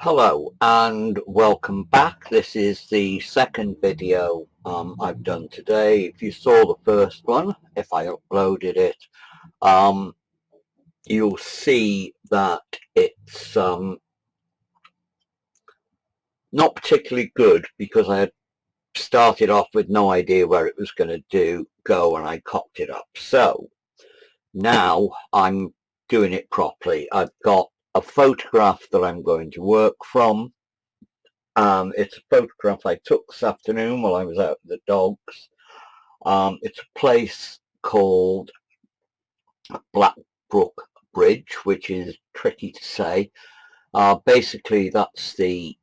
Hello and welcome back. This is the second video I've done today. If you saw the first one, if I uploaded it, um, you'll see that it's not particularly good because I had started off with no idea where it was going to go and I cocked it up. So now I'm doing it properly. I've got a photograph that I'm going to work from. It's a photograph I took this afternoon while I was out with the dogs. It's a place called Brook Bridge, which is tricky to say. Basically, that's the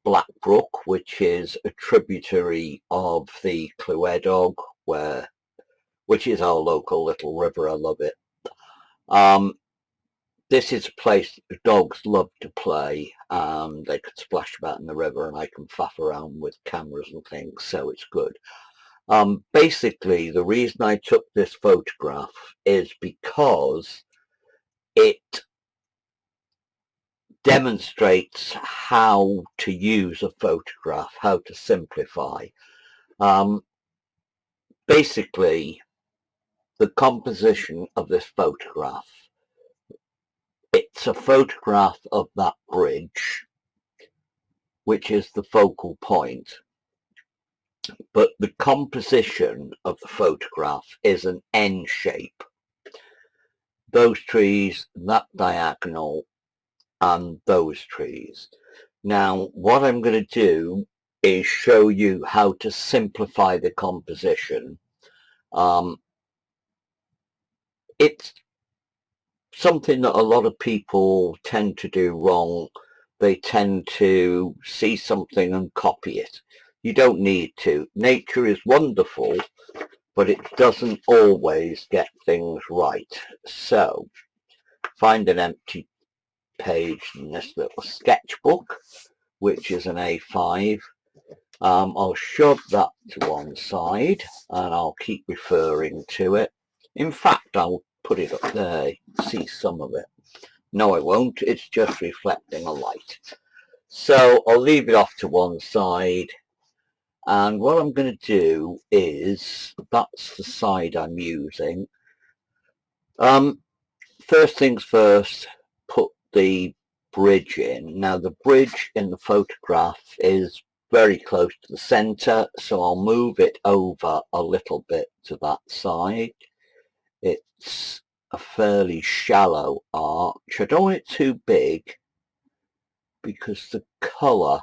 Black Brook, which is a tributary of the Clywedog, which is our local little river. I love it. This is a place that the dogs love to play. They could splash about in the river and I can faff around with cameras and things, so it's good. Basically, the reason I took this photograph is because it demonstrates how to use a photograph, how to simplify. Basically, the composition of this photograph. It's a photograph of that bridge, which is the focal point. But the composition of the photograph is an N shape. Those trees, that diagonal, and those trees. Now, what I'm going to do is show you how to simplify the composition. It's something that a lot of people tend to do wrong. They tend to see something and copy it. You don't need to. Nature is wonderful, but it doesn't always get things right. So, find an empty page in this little sketchbook, which is an A5. I'll shove that to one side and I'll keep referring to it. In fact, I'll put it up there, see some of it. No, I won't. It's just reflecting a light. So I'll leave it off to one side. And what I'm going to do is, that's the side I'm using. First things first, put the bridge in. Now the bridge in the photograph is very close to the center, so I'll move it over a little bit to that side. It's a fairly shallow arch. I don't want it too big because the colour,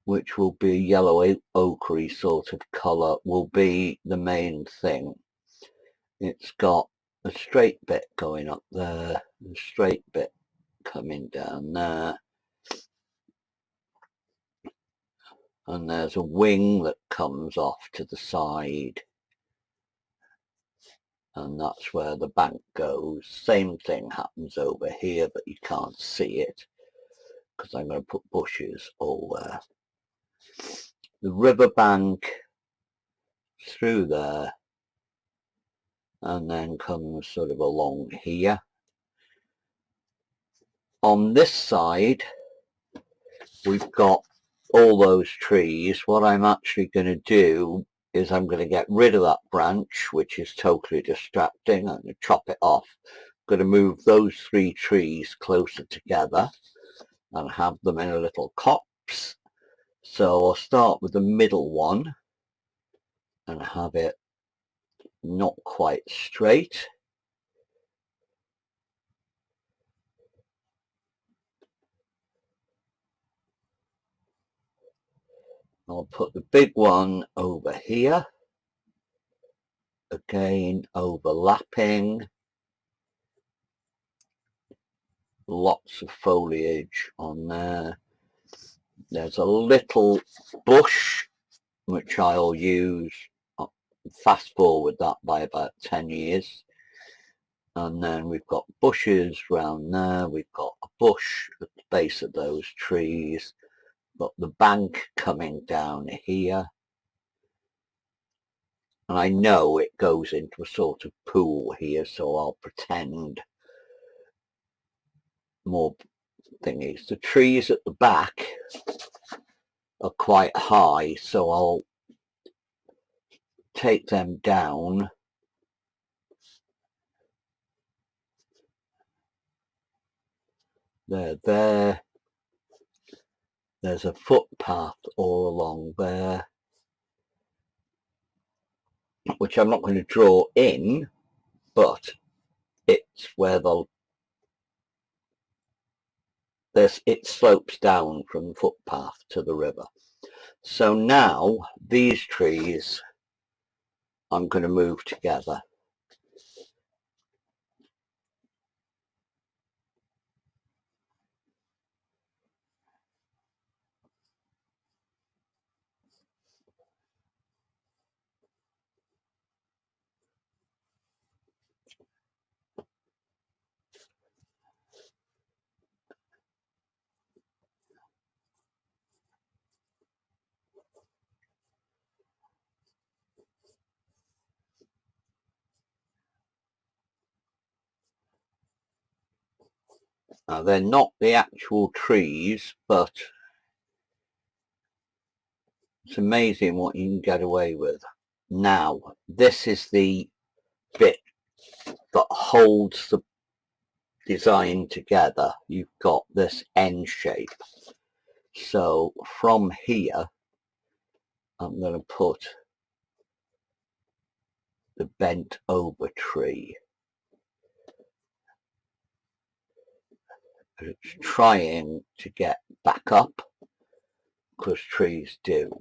which will be a yellow ochre sort of colour, will be the main thing. It's got a straight bit going up there, a straight bit coming down there, and there's a wing that comes off to the side, and that's where the bank goes. Same thing happens over here, but you can't see it because I'm going to put bushes all there. The riverbank through there and then comes sort of along here. On this side we've got all those trees. What I'm actually going to do is I'm going to get rid of that branch, which is totally distracting. I'm going to chop it off. I'm going to move those three trees closer together and have them in a little copse. So I'll start with the middle one and have it not quite straight. I'll put the big one over here, again overlapping, lots of foliage on there. There's a little bush which I'll use, fast forward that by about 10 years, and then we've got bushes round there, we've got a bush at the base of those trees, got the bank coming down here, and I know it goes into a sort of pool here, so I'll pretend more thingies. The trees at the back are quite high, so I'll take them down. They're there. There's a footpath all along there, which I'm not going to draw in, but it's where it slopes down from the footpath to the river. So now these trees I'm going to move together. Now they're not the actual trees, but it's amazing what you can get away with. Now this is the bit that holds the design together. You've got this N shape. So from here I'm going to put the bent over tree. It's trying to get back up, because trees do.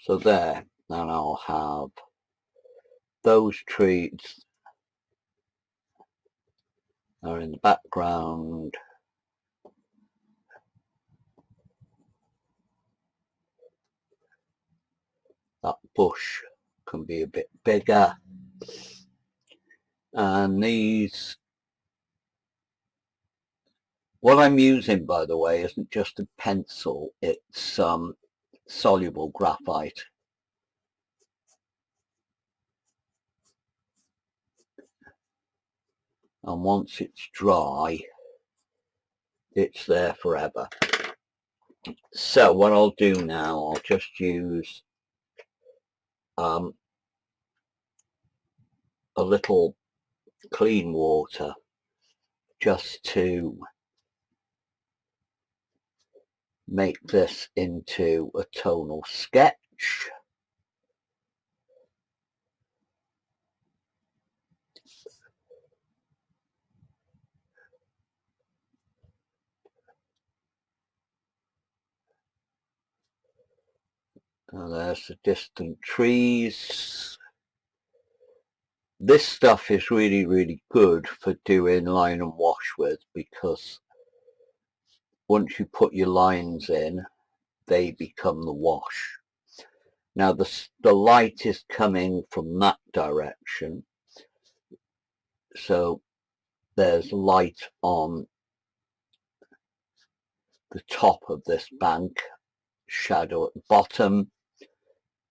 So there, and I'll have those trees are in the background. That bush can be a bit bigger. And these, what I'm using, by the way, isn't just a pencil, it's soluble graphite. And once it's dry, it's there forever. So what I'll do now, I'll just use a little clean water just to make this into a tonal sketch. And there's the distant trees. This stuff is really, really good for doing line and wash with, because once you put your lines in, they become the wash. Now the light is coming from that direction, so there's light on the top of this bank, shadow at the bottom,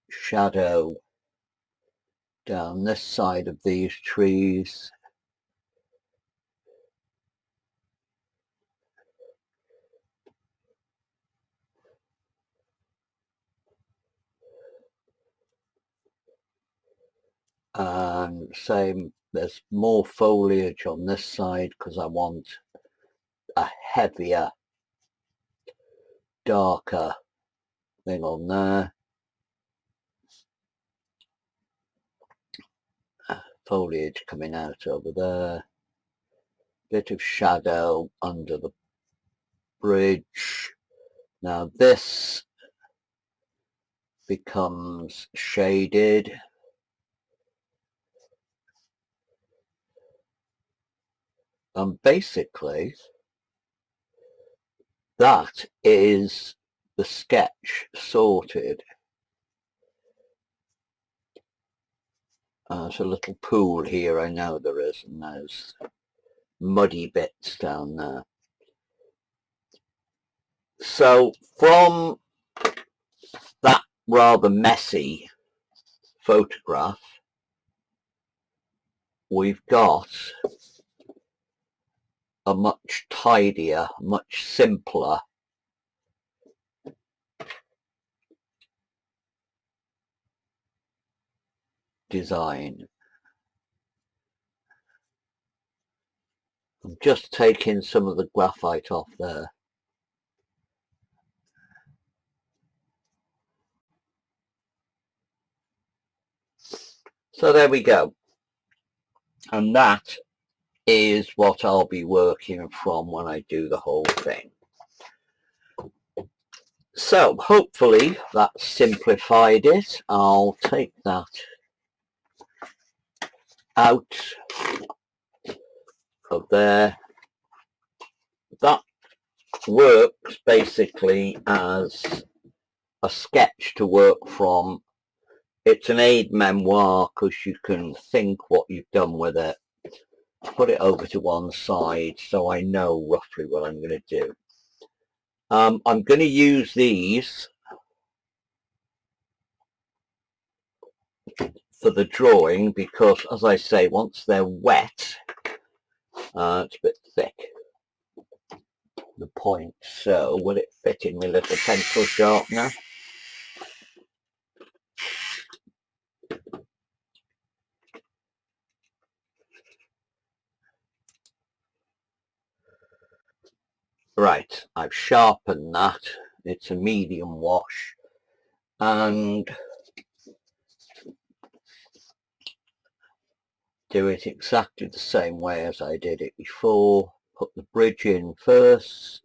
shadow down this side of these trees. And same, there's more foliage on this side because I want a heavier, darker thing on there. Foliage coming out over there. Bit of shadow under the bridge. Now this becomes shaded. And basically that is the sketch sorted. There's a little pool here, I know there is, and there's muddy bits down there. So from that rather messy photograph, we've got a much tidier, much simpler design. I'm just taking some of the graphite off there. So there we go. And that is what I'll be working from when I do the whole thing. So hopefully that simplified it. I'll take that out of there. That works basically as a sketch to work from. It's an aid memoir because you can think what you've done with it. Put it over to one side so I know roughly what I'm going to do. I'm going to use these for the drawing because, as I say, once they're wet, it's a bit thick, the point. So will it fit in my little pencil sharpener? Right, I've sharpened that. It's a medium wash, and do it exactly the same way as I did it before. Put the bridge in first.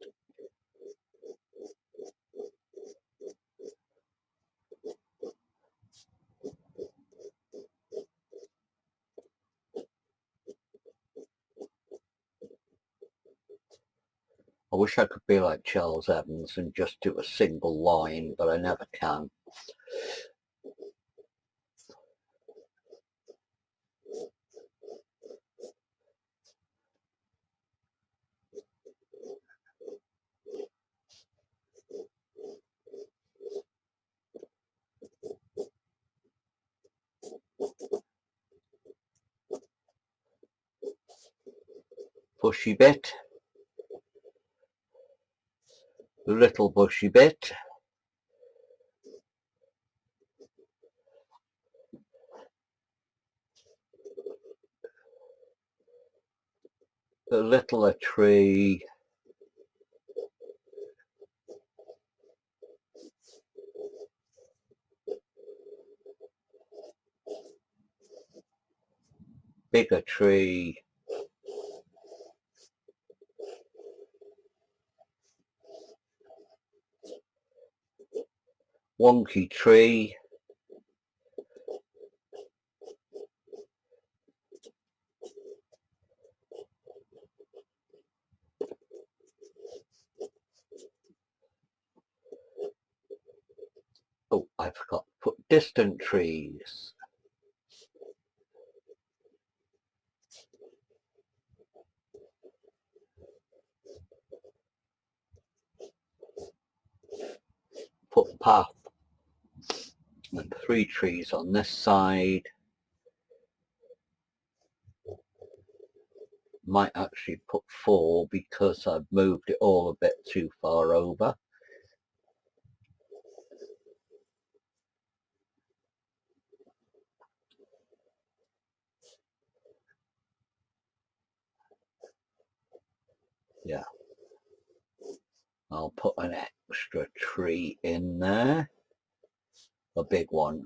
I wish I could be like Charles Evans and just do a single line, but I never can. Bushy bit, little bushy bit, a little a tree, bigger tree, wonky tree, oh, I forgot to put distant trees, put path, and 3 trees on this side. Might actually put 4 because I've moved it all a bit too far over. Yeah, I'll put an extra tree in there, a big one.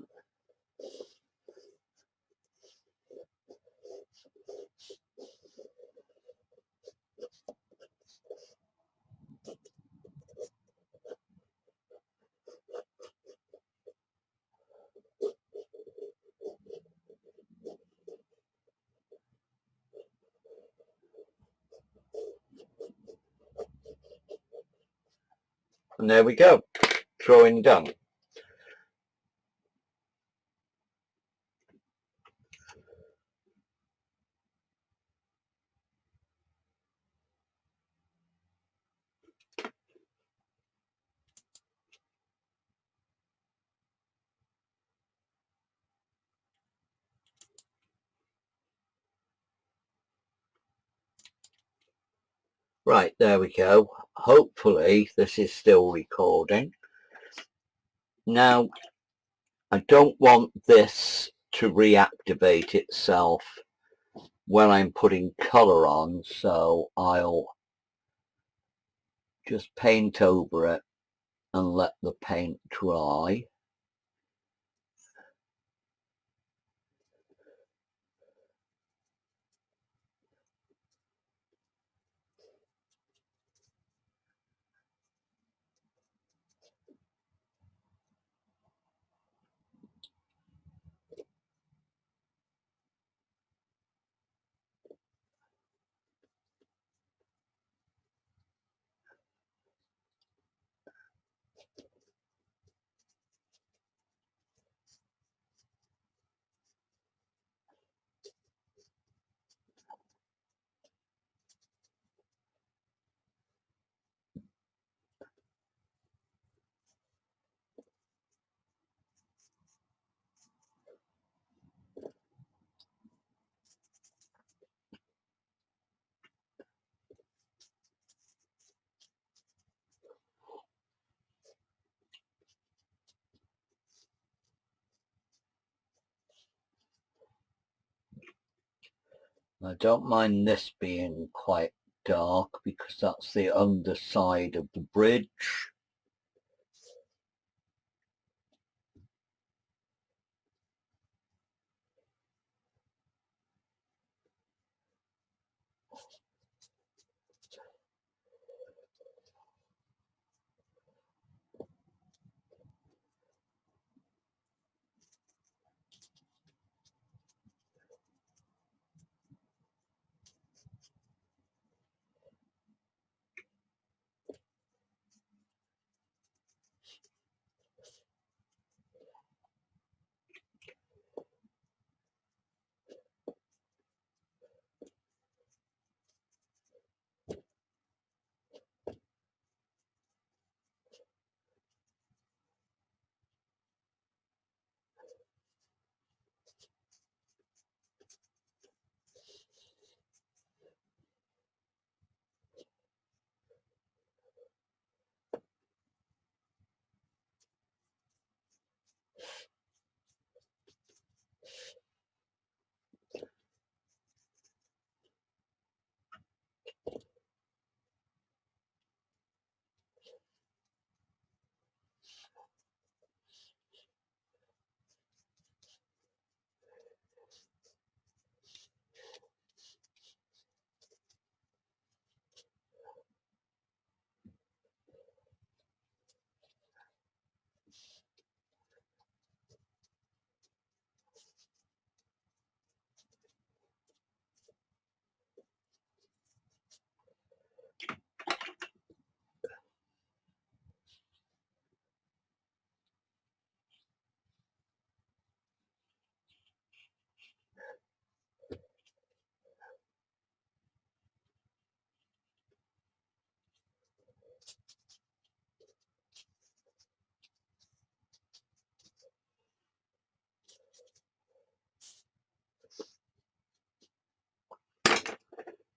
And there we go, drawing done. Right, there we go. Hopefully this is still recording. Now, I don't want this to reactivate itself when I'm putting colour on, so I'll just paint over it and let the paint dry. I don't mind this being quite dark because that's the underside of the bridge.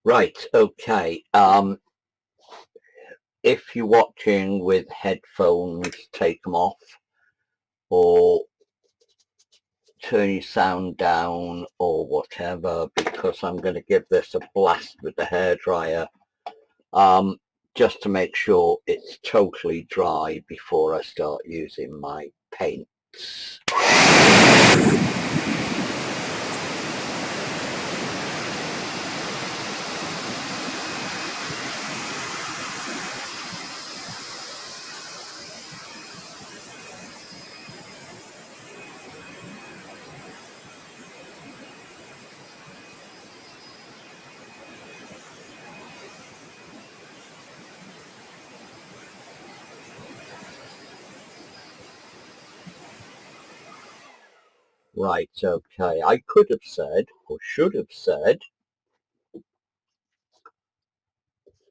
Right, okay. If you're watching with headphones, take them off or turn your sound down or whatever, because I'm going to give this a blast with the hairdryer just to make sure it's totally dry before I start using my paints. Right, okay. I could have said, or should have said,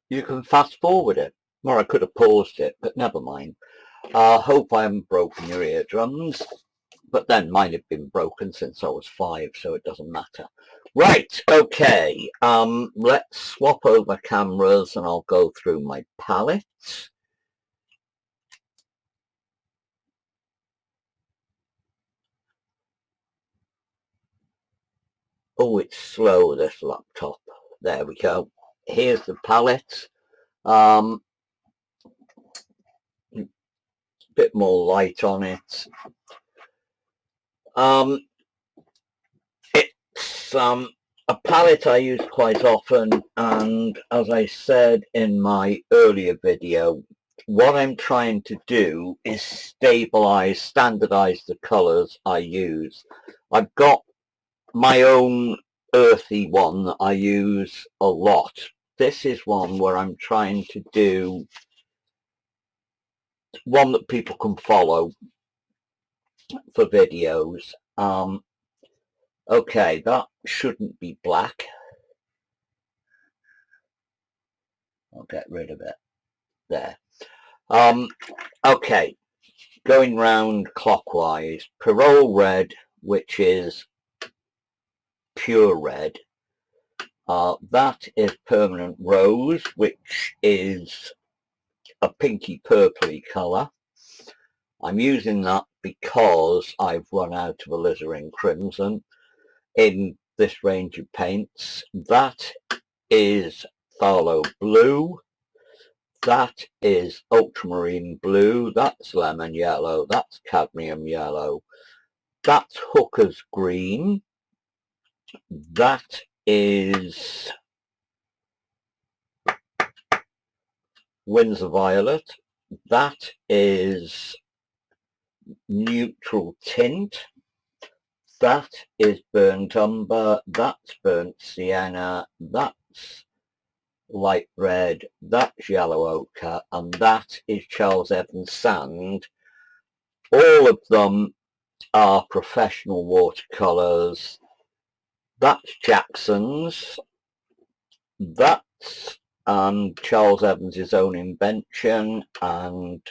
you can fast forward it. Or I could have paused it, but never mind. I hope I haven't broken your eardrums. but then mine had been broken since I was 5, so it doesn't matter. Right, okay, let's swap over cameras and I'll go through my palettes. Oh, it's slow, this laptop. There we go. Here's the palette. Bit more light on it. It's a palette I use quite often, and as I said in my earlier video, what I'm trying to do is standardize the colors I use. I've got my own earthy one that I use a lot. This is one where I'm trying to do one that people can follow for videos. Okay, that shouldn't be black. I'll get rid of it. There. Okay, going round clockwise. Parole red, which is pure red. That is permanent rose, which is a pinky purpley colour. I'm using that because I've run out of alizarin crimson in this range of paints. That is phthalo blue. That is ultramarine blue. That's lemon yellow. That's cadmium yellow. That's hooker's green. That is Windsor violet. That is neutral tint. That is burnt umber. That's burnt sienna. That's light red. That's yellow ochre. And that is Charles Evans sand. All of them are professional watercolours. That's Jackson's. That's Charles Evans' own invention, and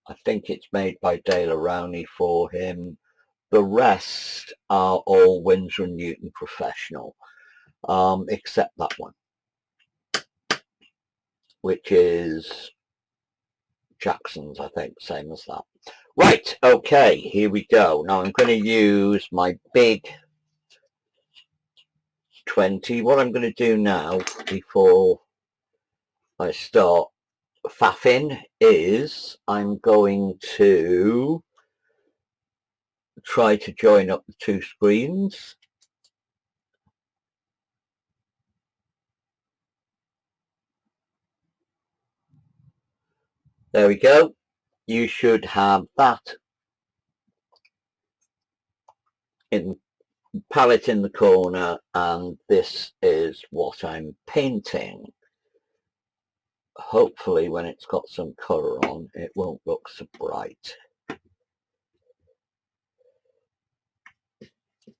I think it's made by Dale Rowney for him. The rest are all Winsor & Newton professional, except that one, which is Jackson's, I think, same as that. Right, okay, here we go. Now I'm going to use my big 20. What I'm going to do now, before I start faffing, is I'm going to try to join up the two screens. There we go. You should have that in palette in the corner, and this is what I'm painting. Hopefully when it's got some colour on it won't look so bright.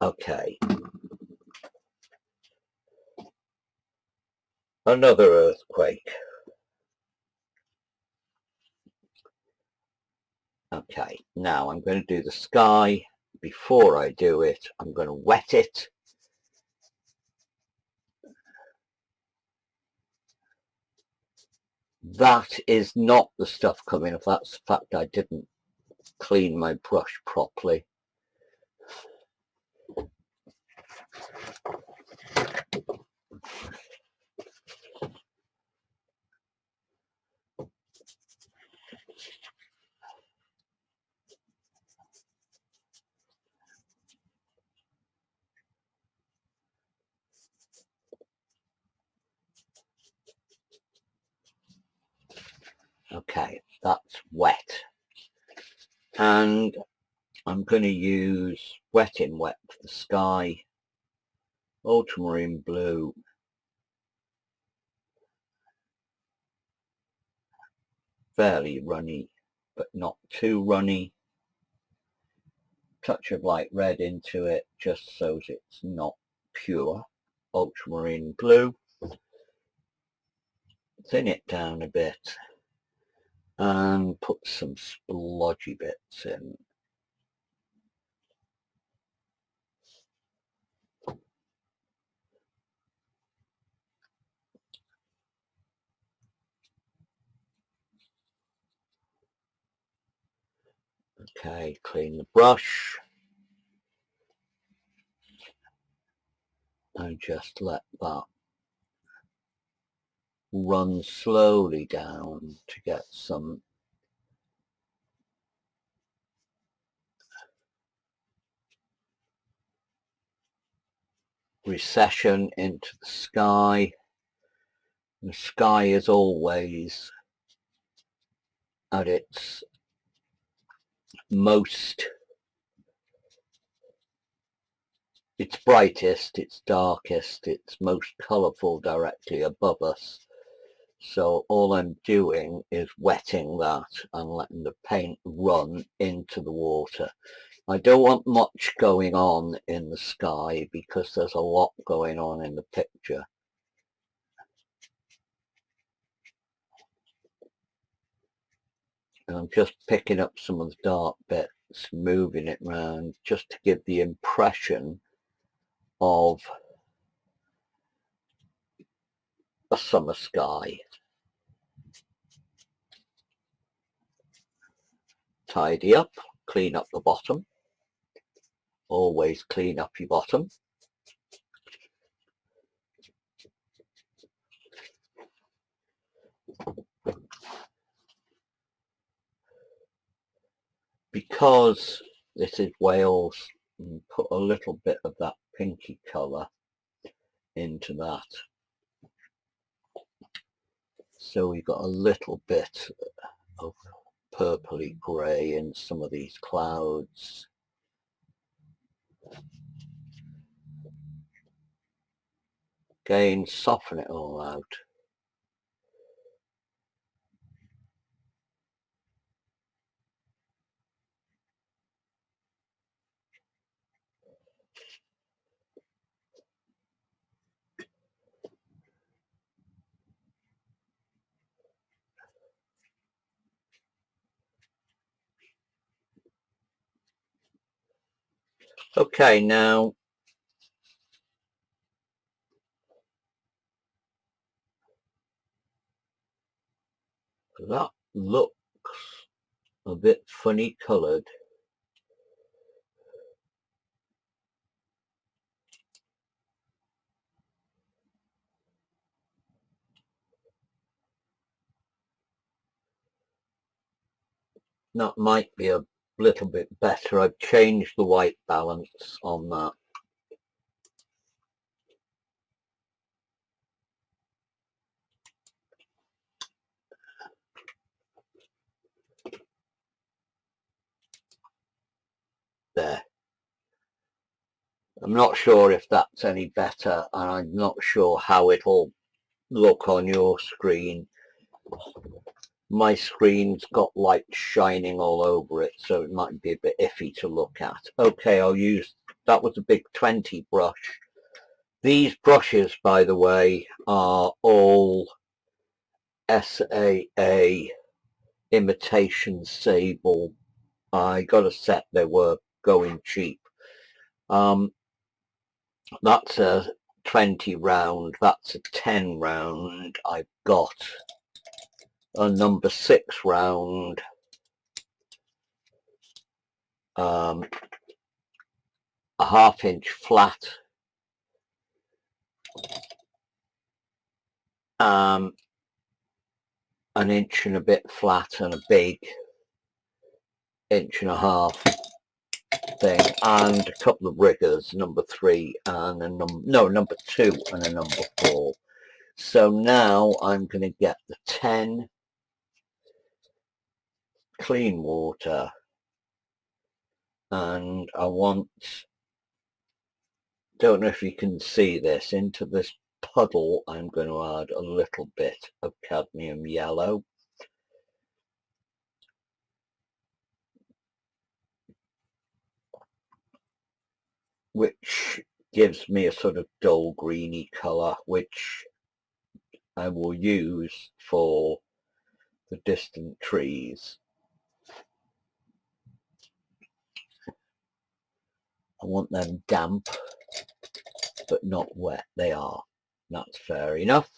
Okay. Another earthquake. Okay, now I'm going to do the sky. Before I do it, I'm going to wet it. That is not the stuff coming off. That's the fact I didn't clean my brush properly. Okay, that's wet. And I'm going to use wet in wet for the sky, ultramarine blue, fairly runny, but not too runny. Touch of light red into it, just so it's not pure. Ultramarine blue. Thin it down a bit and put some splodgy bits in. Okay, clean the brush and just let that run slowly down to get some recession into the sky. The sky is always at its most, its brightest, its darkest, its most colourful directly above us. So all I'm doing is wetting that and letting the paint run into the water. I don't want much going on in the sky because there's a lot going on in the picture. And I'm just picking up some of the dark bits, moving it around just to give the impression of a summer sky. Tidy up, clean up the bottom. Always clean up your bottom. Because this is Wales, put a little bit of that pinky colour into that. So we've got a little bit of purpley grey in some of these clouds. Again, soften it all out. Okay, now that looks a bit funny coloured. That might be a little bit better. I've changed the white balance on that. There. I'm not sure if that's any better, and I'm not sure how it'll look on your screen. My screen's got light shining all over it, so it might be a bit iffy to look at. Okay, I'll use, that was a big 20 brush. These brushes, by the way, are all SAA imitation sable. I got a set, they were going cheap. That's a 20 round, that's a 10 round. I've got a number 6 round, a half-inch flat, an inch and a bit flat, and a big 1.5 inch thing, and a couple of riggers, number 3 and a number 2 and a number 4. So now I'm going to get the 10 clean water, and I want, don't know if you can see this, into this puddle I'm going to add a little bit of cadmium yellow. Which gives me a sort of dull greeny colour, which I will use for the distant trees. I want them damp but not wet. They are. That's fair enough.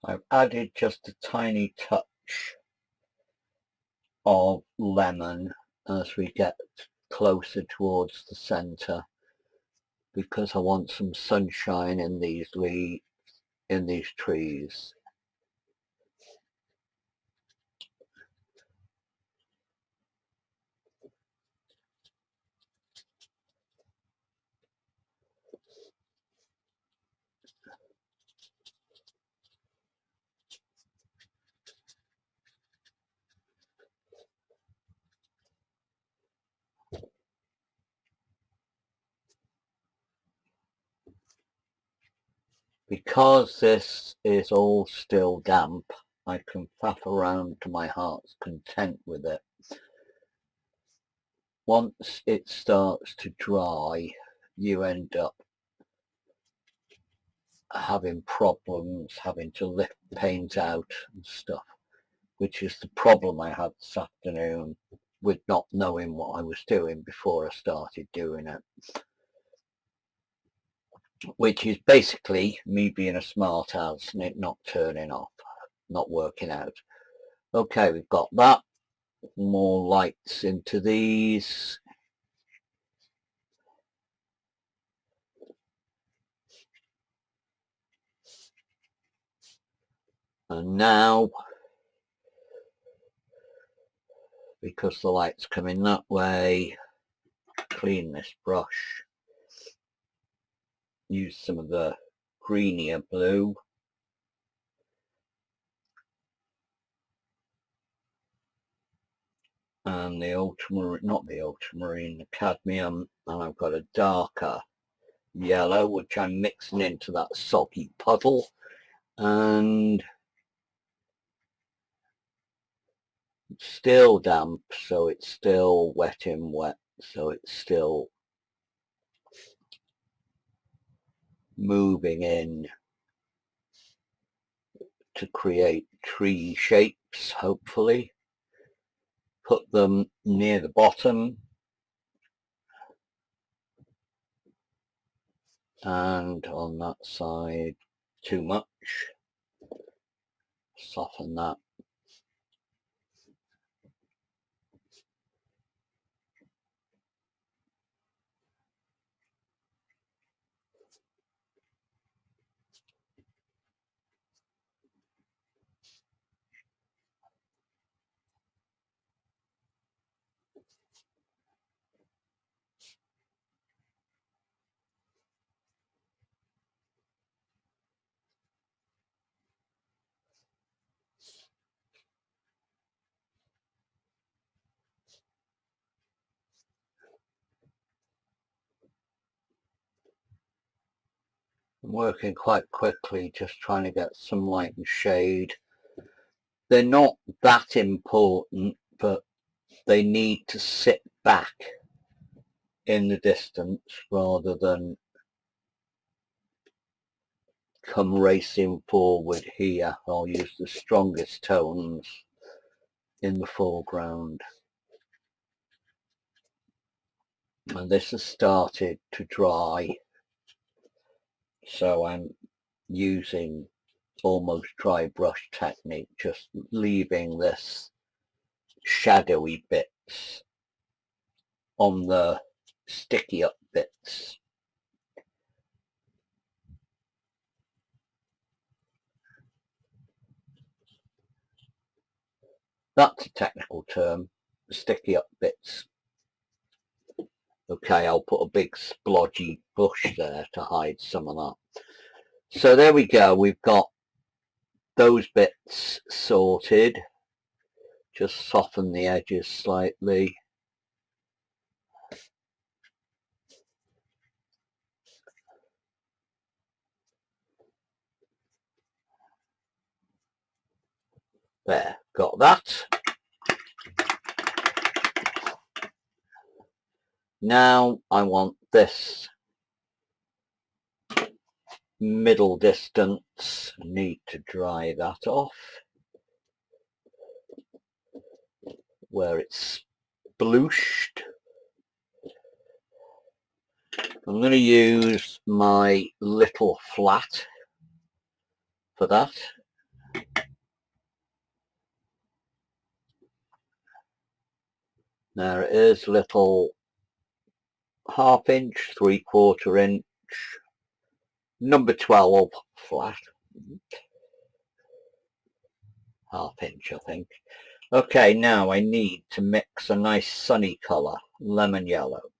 I've added just a tiny touch of lemon as we get closer towards the center, because I want some sunshine in these leaves, in these trees. Because this is all still damp, I can faff around to my heart's content with it. Once it starts to dry, you end up having problems having to lift paint out and stuff, which is the problem I had this afternoon with not knowing what I was doing before I started doing it. Which is basically me being a smart ass and it not turning off, not working out. Okay, we've got that. More lights into these. And now, because the light's coming that way, clean this brush. Use some of the greenier blue. And the ultramarine, not the ultramarine, the cadmium, and I've got a darker yellow which I'm mixing into that soggy puddle, and it's still damp, so it's still wet in wet, so it's still moving in to create tree shapes, hopefully. Put them near the bottom and on that side too much. Soften that. I'm working quite quickly, just trying to get some light and shade. They're not that important, but they need to sit back in the distance rather than come racing forward here. I'll use the strongest tones in the foreground. And this has started to dry, so I'm using almost dry brush technique, just leaving this shadowy bits on the sticky up bits. That's a technical term, sticky up bits. Okay, I'll put a big splodgy bush there to hide some of that. So there we go, we've got those bits sorted. Just soften the edges slightly. There, got that. Now I want this middle distance. I need to dry that off where it's splooshed. I'm going to use my little flat for that. There it is, little 1/2 inch, 3/4 inch, number 12 flat, 1/2 inch I think. Okay, now I need to mix a nice sunny colour, lemon yellow.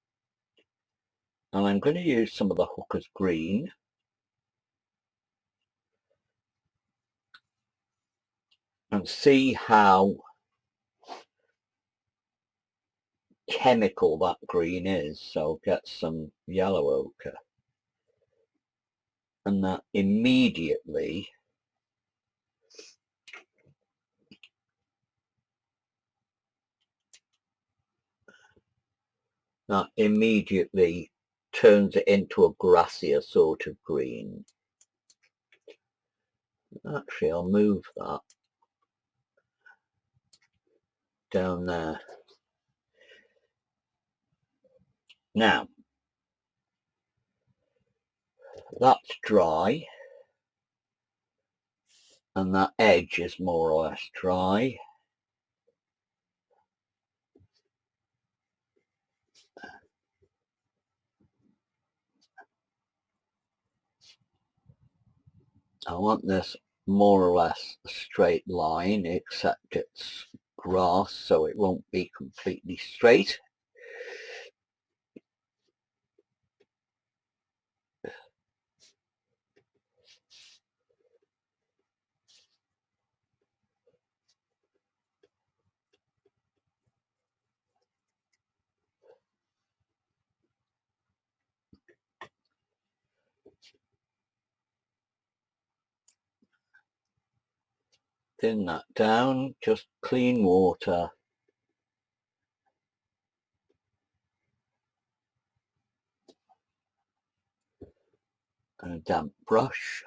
And I'm going to use some of the Hooker's green. And see how chemical that green is. So get some yellow ochre. And that immediately turns it into a grassier sort of green. Actually, I'll move that down there. Now, that's dry, and that edge is more or less dry. I want this more or less a straight line, except it's grass, so it won't be completely straight. Thin that down, just clean water and a damp brush.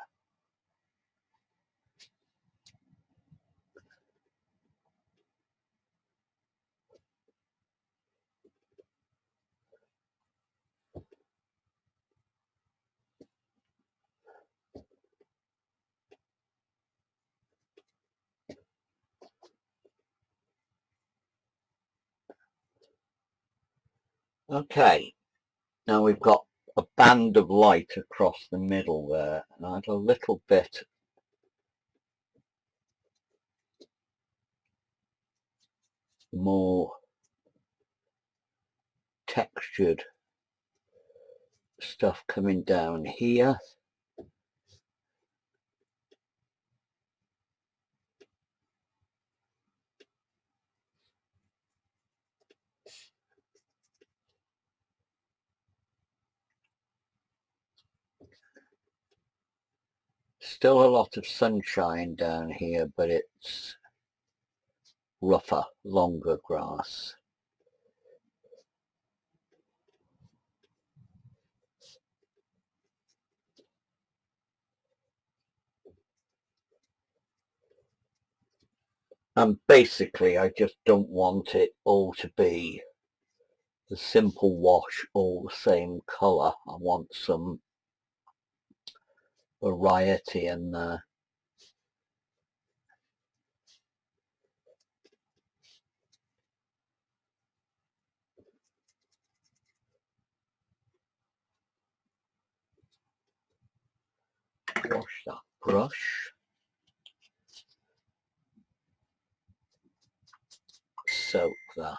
Okay, now we've got a band of light across the middle there, and add a little bit more textured stuff coming down here. Still a lot of sunshine down here, but it's rougher, longer grass. And basically I just don't want it all to be the simple wash, all the same colour. I want some variety in there. Wash that brush. Soak that.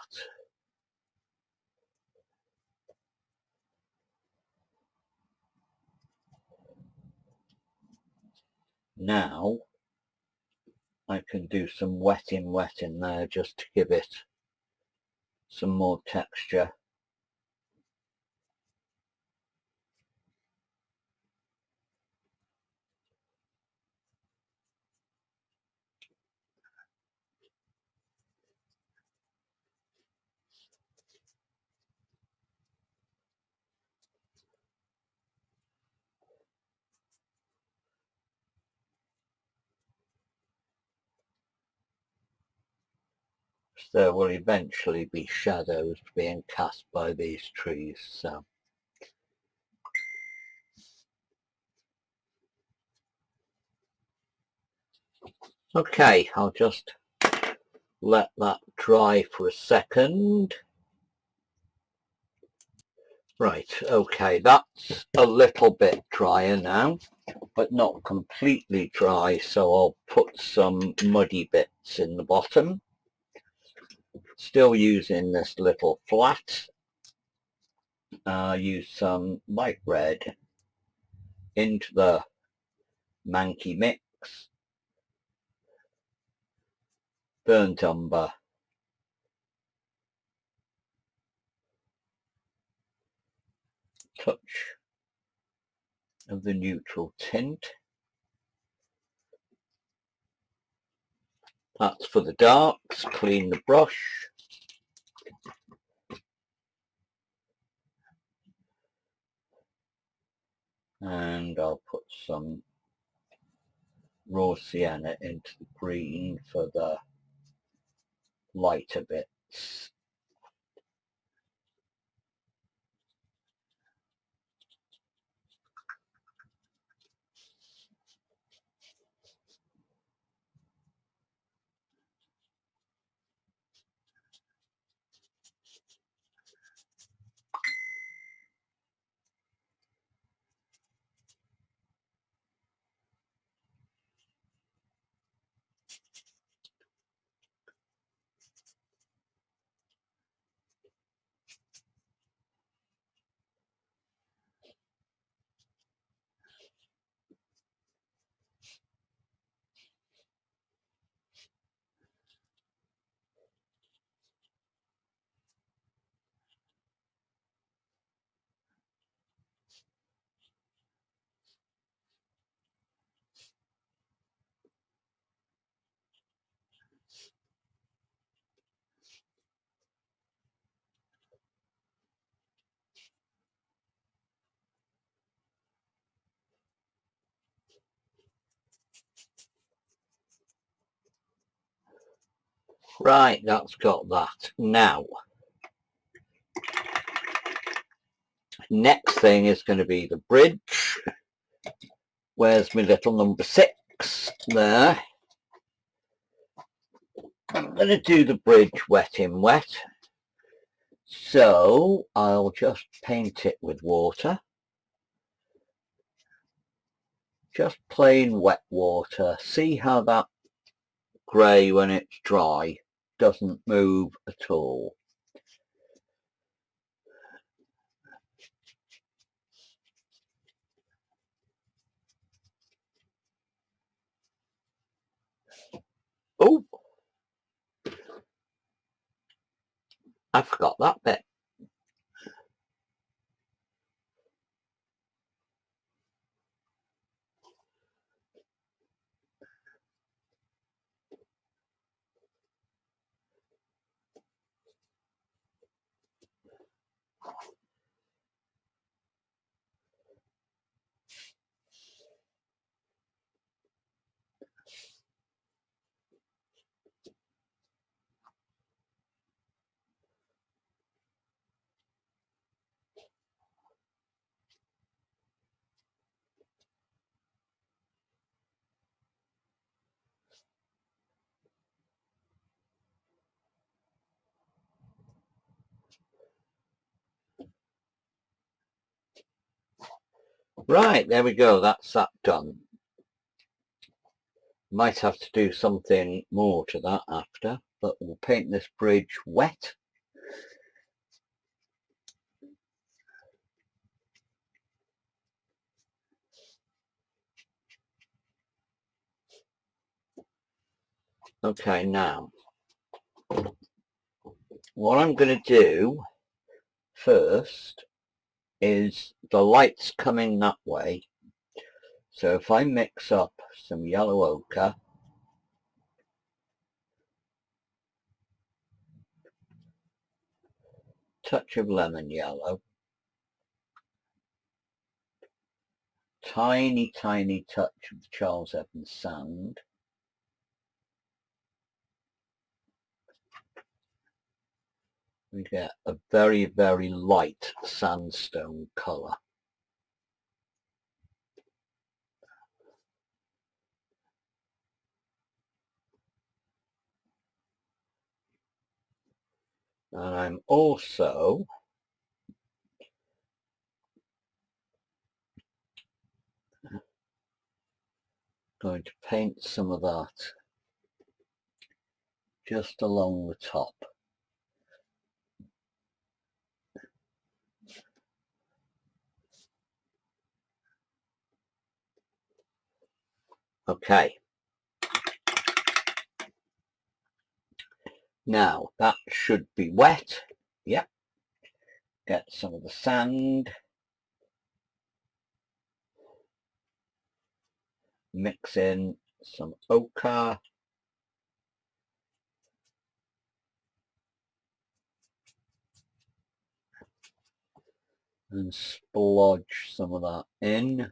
Now I can do some wetting there just to give it some more texture. There will eventually be shadows being cast by these trees, so okay, I'll just let that dry for a second. Right, okay, that's a little bit drier now, but not completely dry, so I'll put some muddy bits in the bottom. Still using this little flat. Use some light red into the manky mix, burnt umber, touch of the neutral tint. That's for the darks. Clean the brush. And I'll put some raw sienna into the green for the lighter bits. Right, that's got that. Now, next thing is going to be the bridge. Where's my little number 6? There. I'm going to do the bridge wet in wet. So I'll just paint it with water. Just plain wet water. See how that grey, when it's dry, doesn't move at all. Oh, I forgot that bit. Right, there we go. That's that done. Might have to do something more to that after, but we'll paint this bridge wet. Okay, now, what I'm going to do first is the light's coming that way. So if I mix up some yellow ochre, touch of lemon yellow, tiny touch of Charles Evans sand, we get a very light sandstone colour. And I'm also Going to paint some of that just along the top. Okay. Now that should be wet. Yep. Get some of the sand. Mix in some ochre. And splodge some of that in.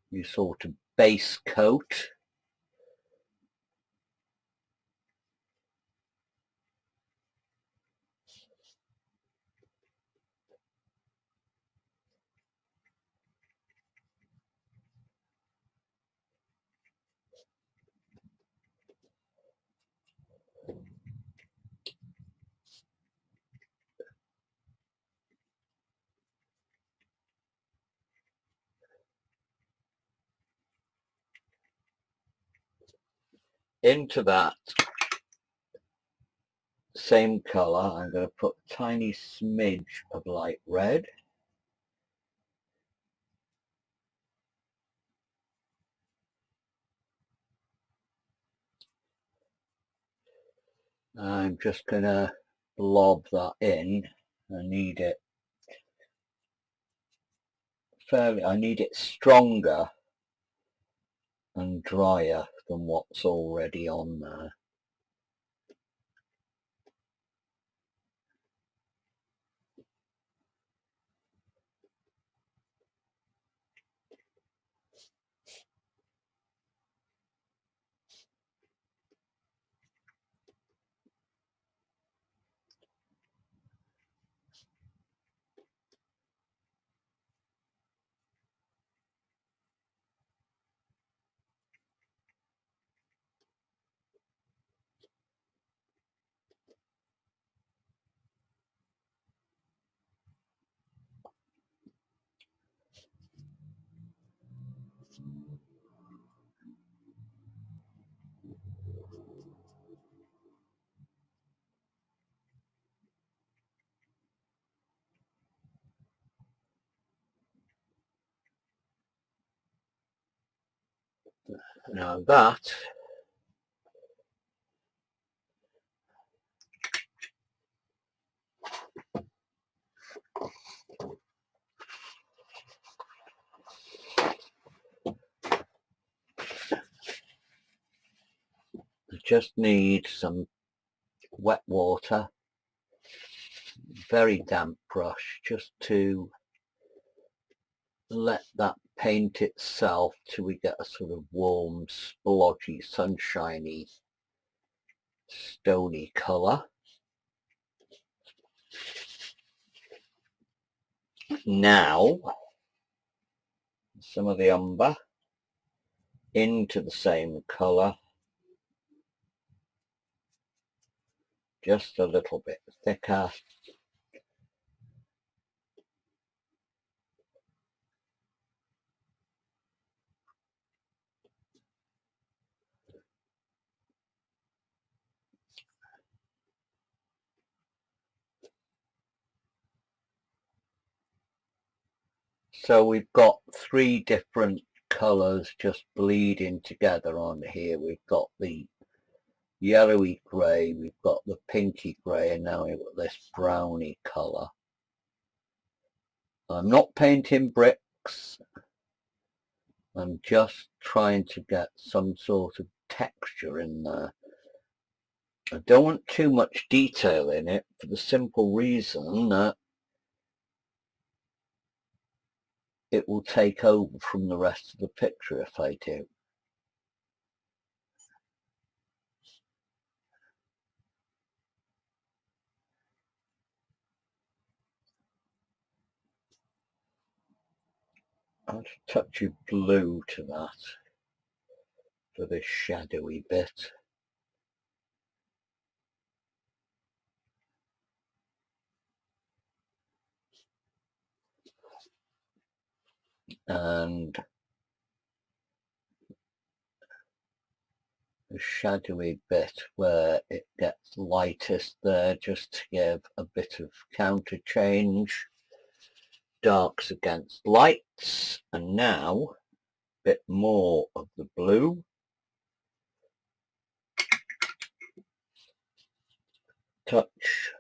You sort of base coat. Into that same colour, I'm going to put a tiny smidge of light red. I'm just going to blob that in. I need it stronger and drier than what's already on there. Now that I just need some wet water, very damp brush, just to let that paint itself till we get a sort of warm, splodgy, sunshiny, stony colour. Now, some of the umber into the same colour, just a little bit thicker. So we've got three different colours just bleeding together on here. We've got the yellowy grey, we've got the pinky grey, and now we've got this browny colour. I'm not painting bricks, I'm just trying to get some sort of texture in there. I don't want too much detail in it for the simple reason that it will take over from the rest of the picture if I do. Add a touch of blue to that for this shadowy bit. and a shadowy bit where it gets lightest there, just to give a bit of counter change. Darks against lights, and now a bit more of the blue. Touch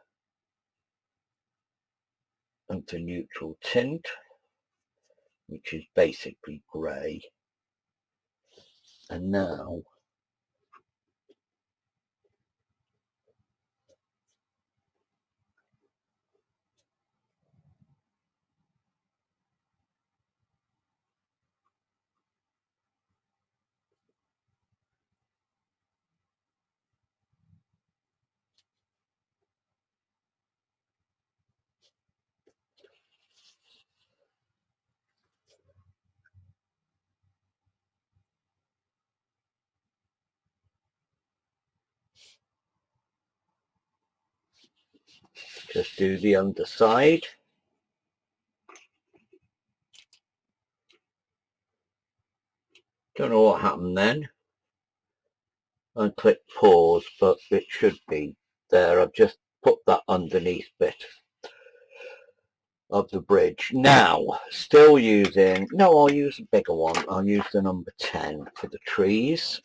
of the neutral tint, which is basically grey. And now just do the underside. Don't know what happened then. I clicked pause, but it should be there. I've just put that underneath bit of the bridge. Now, still using, no, I'll use a bigger one. I'll use the number 10 for the trees.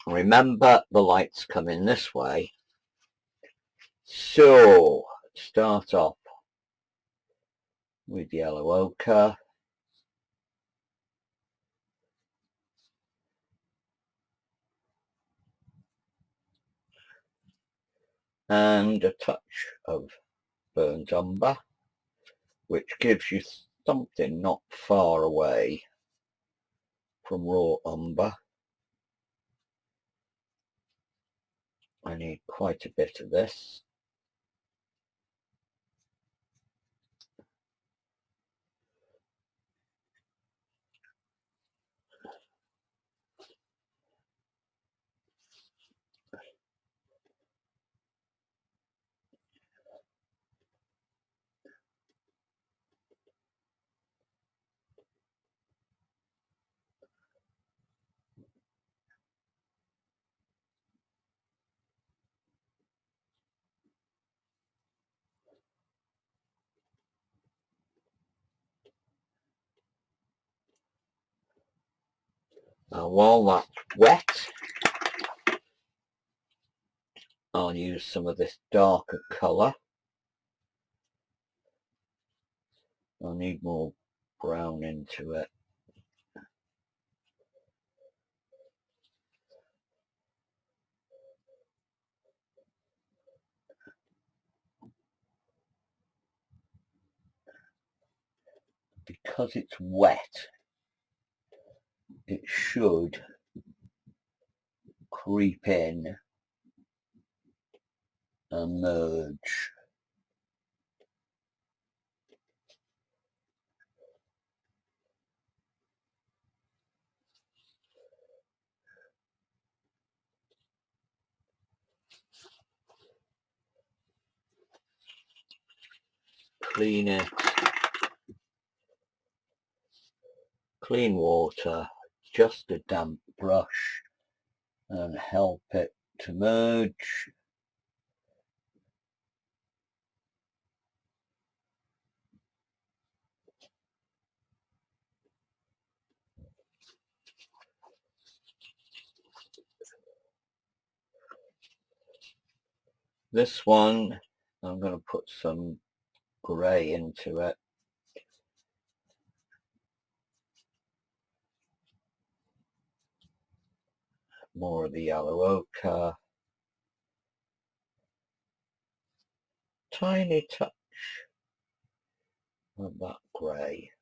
Remember, the lights come in this way. So, start off with yellow ochre. And a touch of burnt umber, which gives you something not far away from raw umber. I need quite a bit of this. Now, while that's wet, I'll use some of this darker colour. I'll need more brown into it. Because it's wet, it should creep in and merge. Clean it. Clean water, just a damp brush, and help it to merge. This one, I'm going to put some grey into it. More of the yellow ochre. Tiny touch of that grey.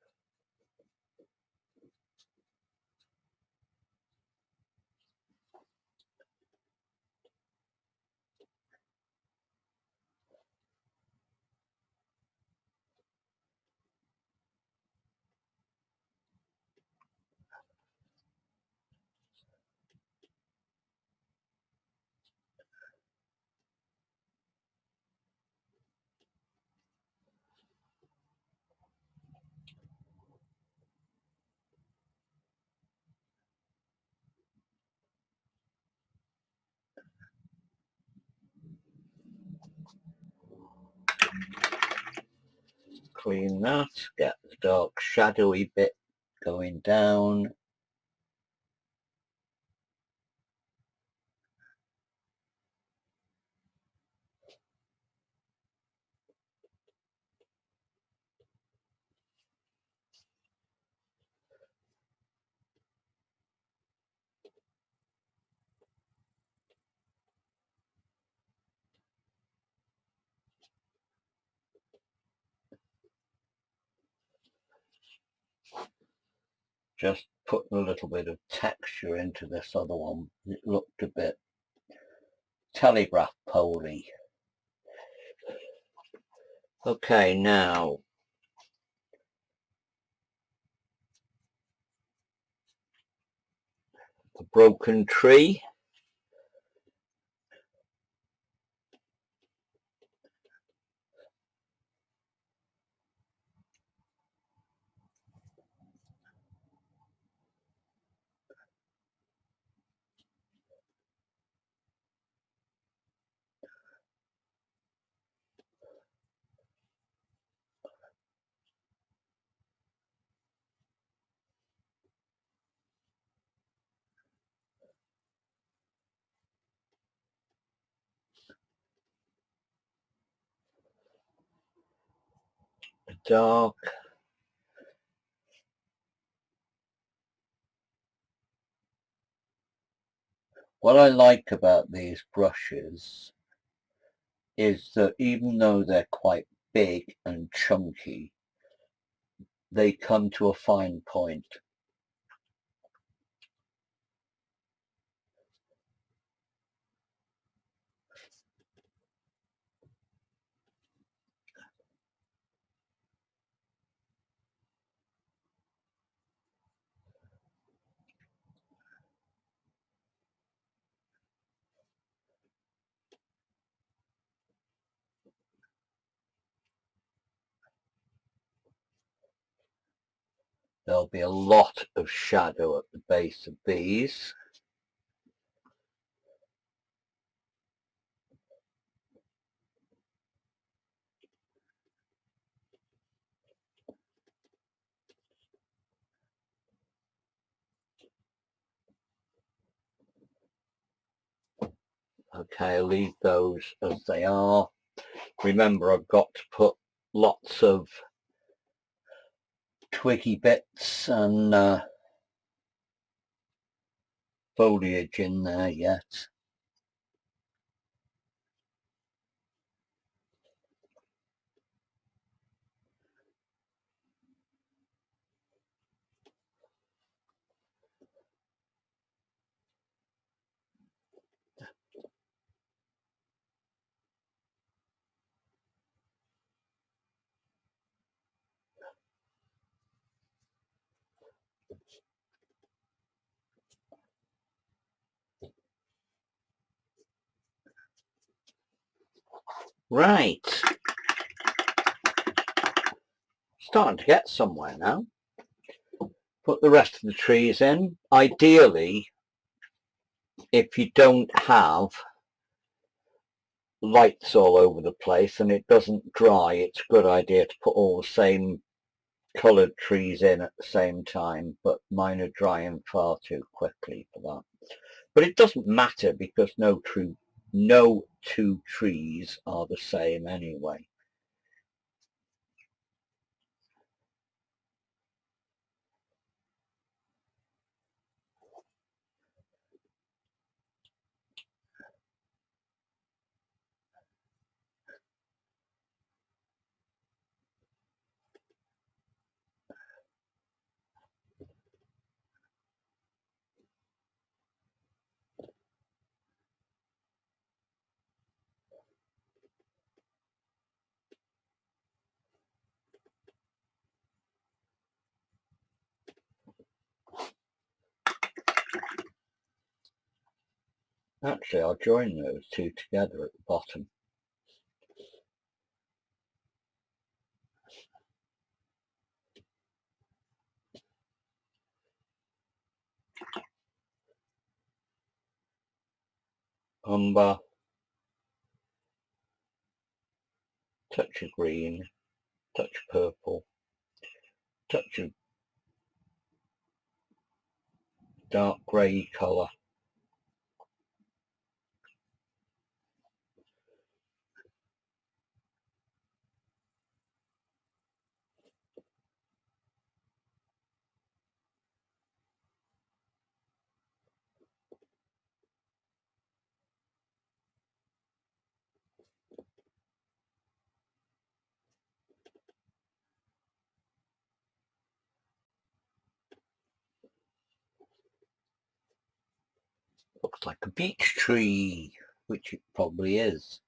clean that, get the dark shadowy bit going down. Just putting a little bit of texture into this other one. It looked a bit telegraph pole-y. Okay, now the broken tree. Dark. What I like about these brushes is that even though they're quite big and chunky, they come to a fine point. There'll be a lot of shadow at the base of these. Okay, I'll leave those as they are. Remember, I've got to put lots of twiggy bits and foliage in there yet. Right, starting to get somewhere now. Put the rest of the trees in. Ideally, if you don't have lights all over the place and it doesn't dry, it's a good idea to put all the same coloured trees in at the same time, but mine are drying far too quickly for that. But it doesn't matter because no two trees are the same anyway. Actually, I'll join those two together at the bottom. Umber, touch of green, touch purple, touch of dark grey colour. Looks like a beech tree, which it probably is.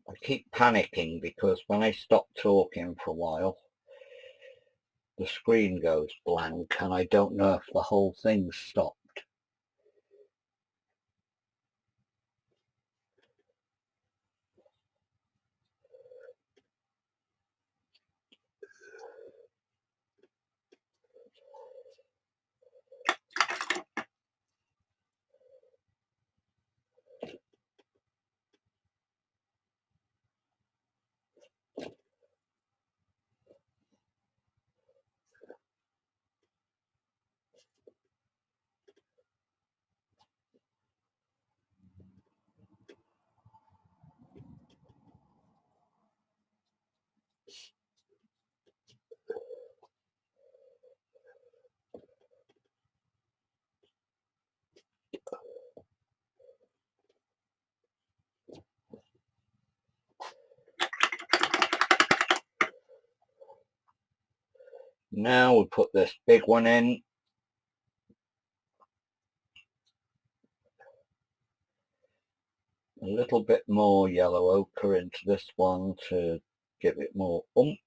I keep panicking because when I stop talking for a while, the screen goes blank and I don't know if the whole thing's stopped. Now we put this big one in. A little bit more yellow ochre into this one to give it more oomph.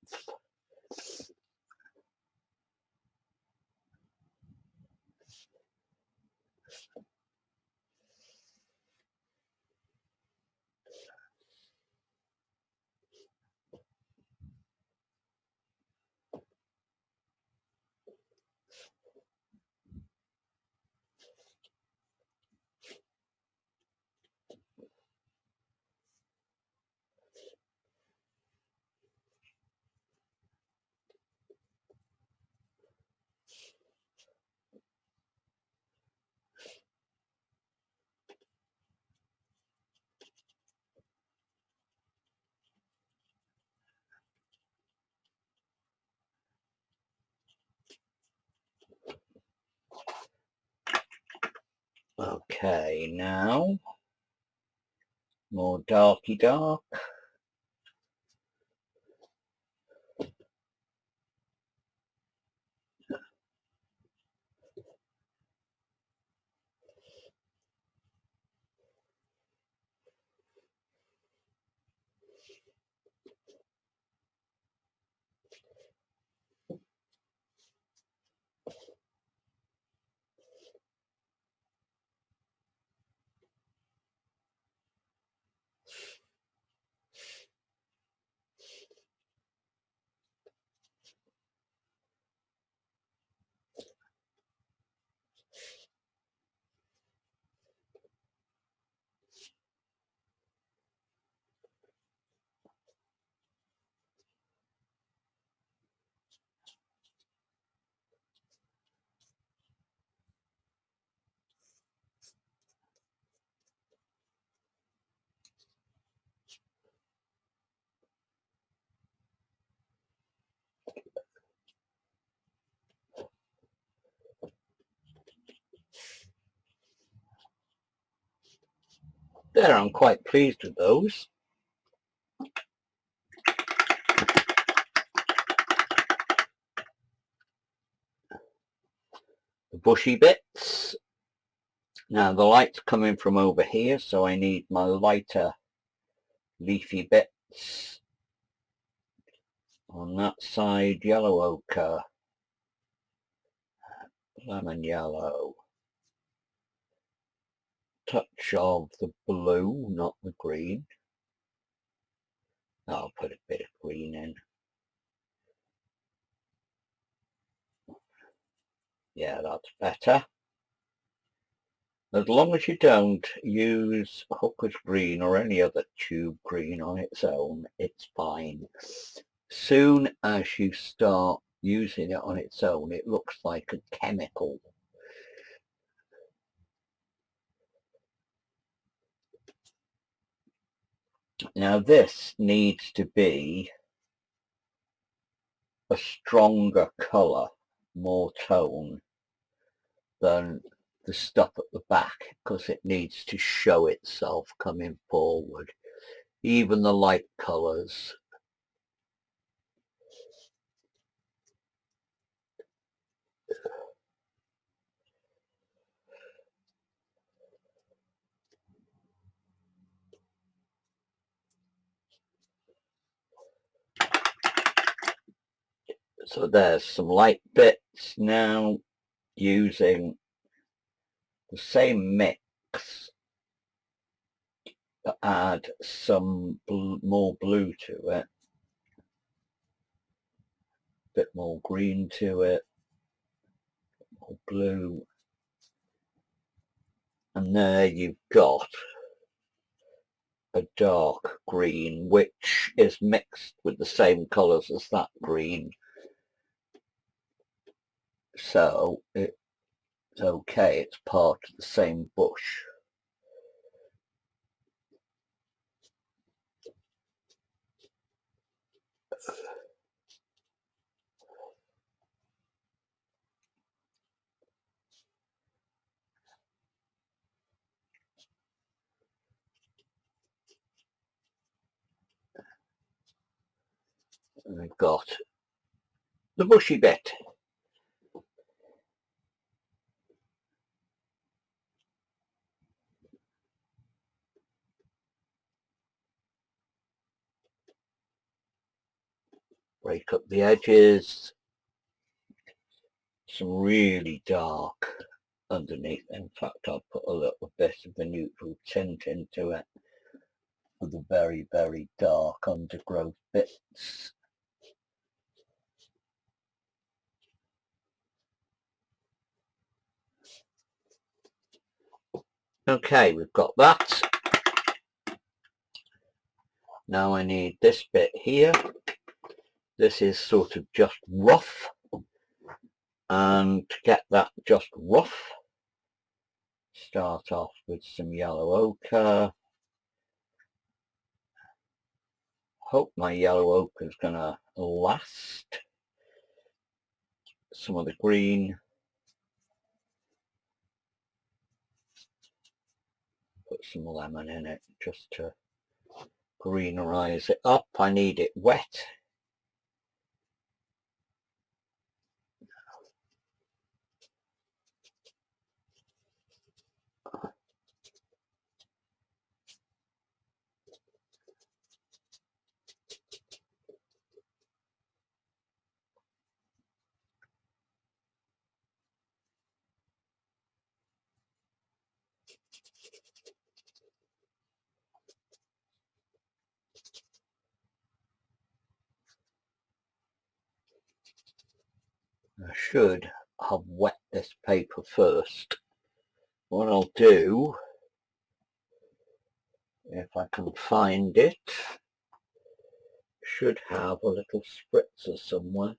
Okay, now more darky dark. There, I'm quite pleased with those. bushy bits. Now the light's coming from over here, so I need my lighter leafy bits. On that side, yellow ochre, lemon yellow, touch of the blue, not the green. I'll put a bit of green in. Yeah, that's better. As long as you don't use hooker's green or any other tube green on its own, it's fine. Soon as you start using it on its own, it looks like a chemical. Now this needs to be a stronger colour, more tone than the stuff at the back, because it needs to show itself coming forward. Even the light colours. So there's some light bits now, using the same mix to add some more blue to it, a bit more green to it, more blue, and there you've got a dark green which is mixed with the same colours as that green, so it's okay, it's part of the same bush. And we've got the bushy bit. Break up the edges. Some really dark underneath. In fact, I'll put a little bit of the neutral tint into it for the very, very dark undergrowth bits. Okay, we've got that. Now I need this bit here. This is sort of just rough, and to get that just rough, start off with some yellow ochre. Hope my yellow ochre is going to last. Some of the green. Put some lemon in it just to greenize it up. I need it wet. I should have wet this paper first. What I'll do, if I can find it, should have a little spritzer somewhere.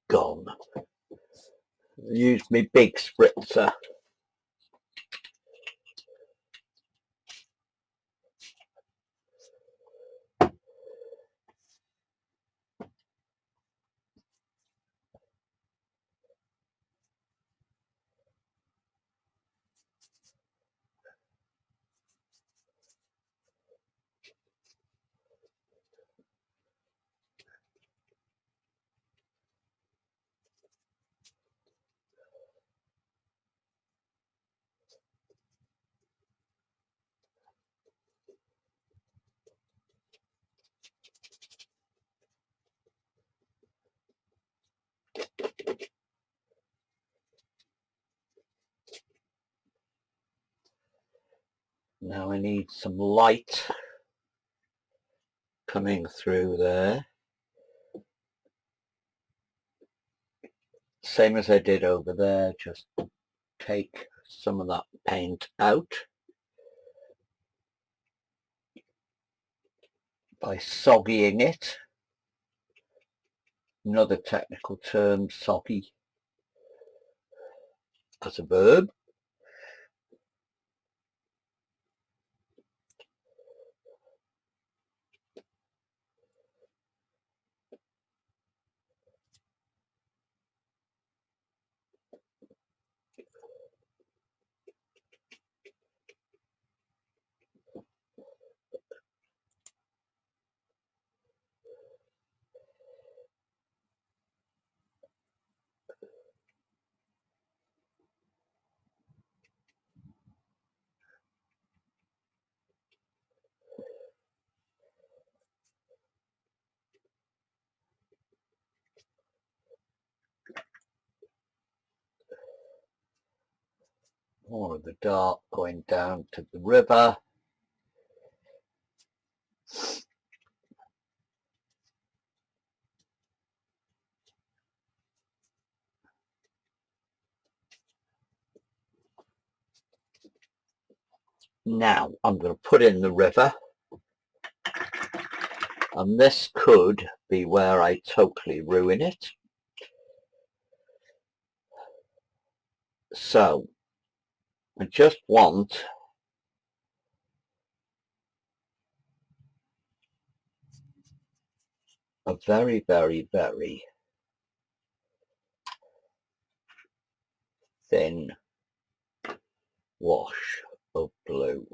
Gone. Use my big spritzer. Now I need some light coming through there. Same as I did over there, just take some of that paint out by soggying it. Another technical term, soggy, as a verb. More of the dark going down to the river. Now I'm going to put in the river, and this could be where I totally ruin it. So I just want a very, very, very thin wash of blue.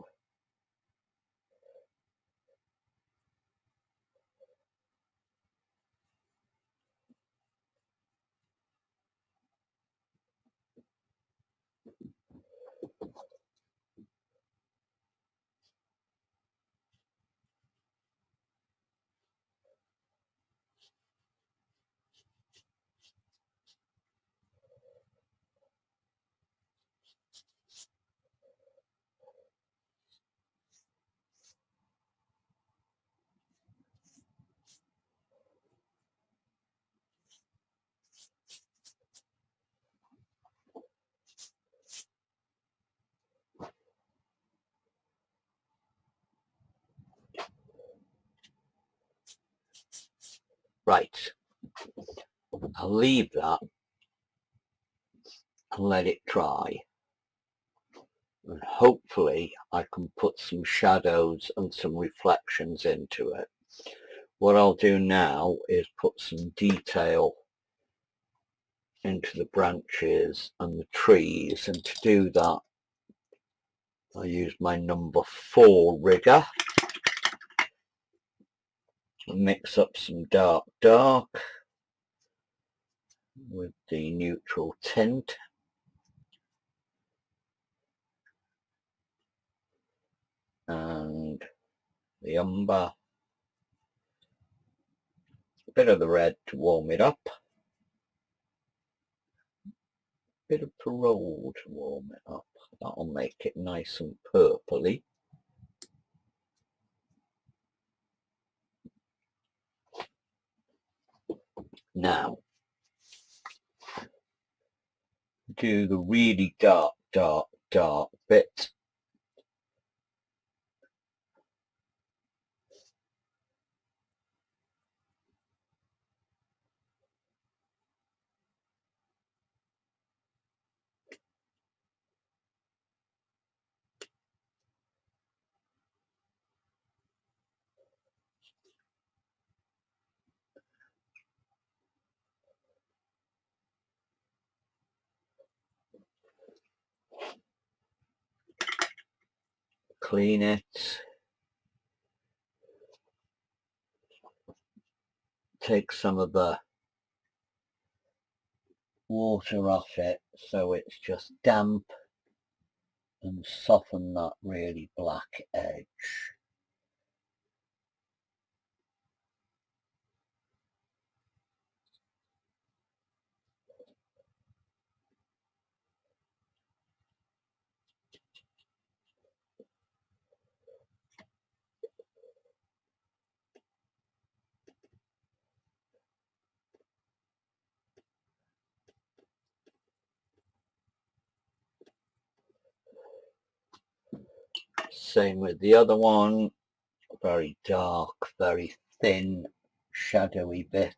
Right, I'll leave that and let it dry. And hopefully I can put some shadows and some reflections into it. What I'll do now is put some detail into the branches and the trees, and to do that I use my number 4 rigger and mix up some dark with the neutral tint. And the umber, a bit of the red to warm it up, a bit of Perol to warm it up. That'll make it nice and purpley. Now, do the really dark bit. Clean it. Take some of the water off it so it's just damp, and soften that really black edge. same with the other one. Very dark, very thin, shadowy bit.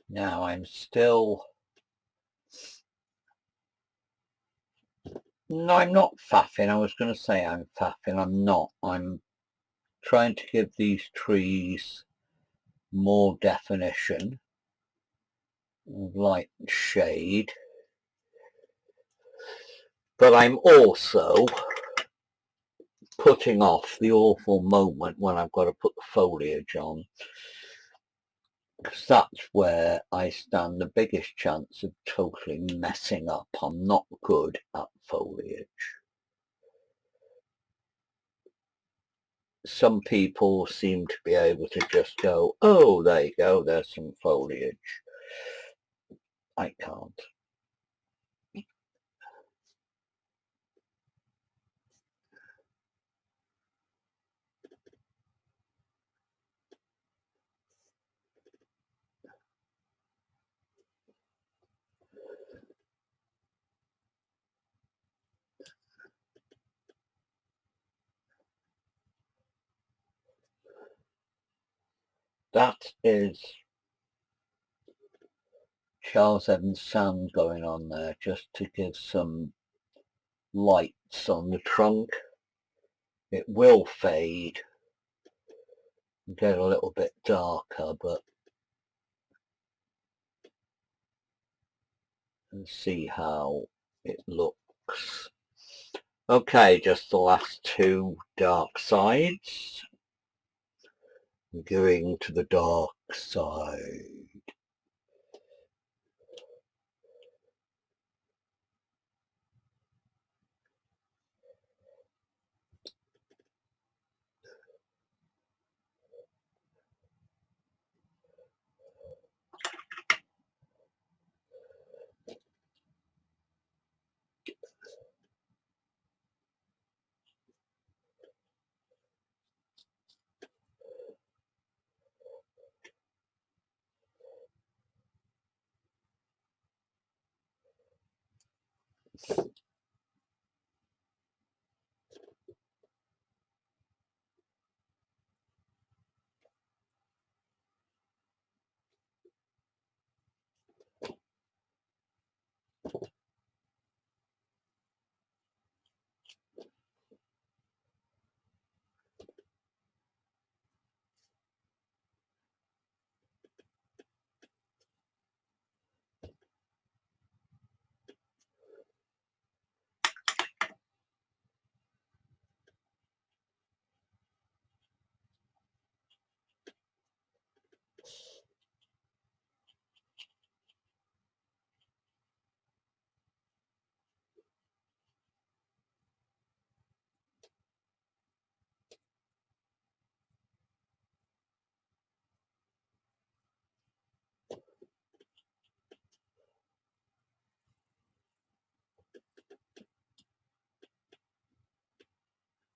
Now I'm still... No, I'm not faffing. I was going to say I'm faffing. I'm not. I'm trying to give these trees more definition, light and shade. But I'm also putting off the awful moment when I've got to put the foliage on, because that's where I stand the biggest chance of totally messing up. I'm not good at foliage. Some people seem to be able to just go, oh, there you go, there's some foliage. I can't. That is Charles Evans Sand going on there, just to give some lights on the trunk. It will fade and get a little bit darker, but let's see how it looks. Okay, just the last two dark sides. Going to the dark side.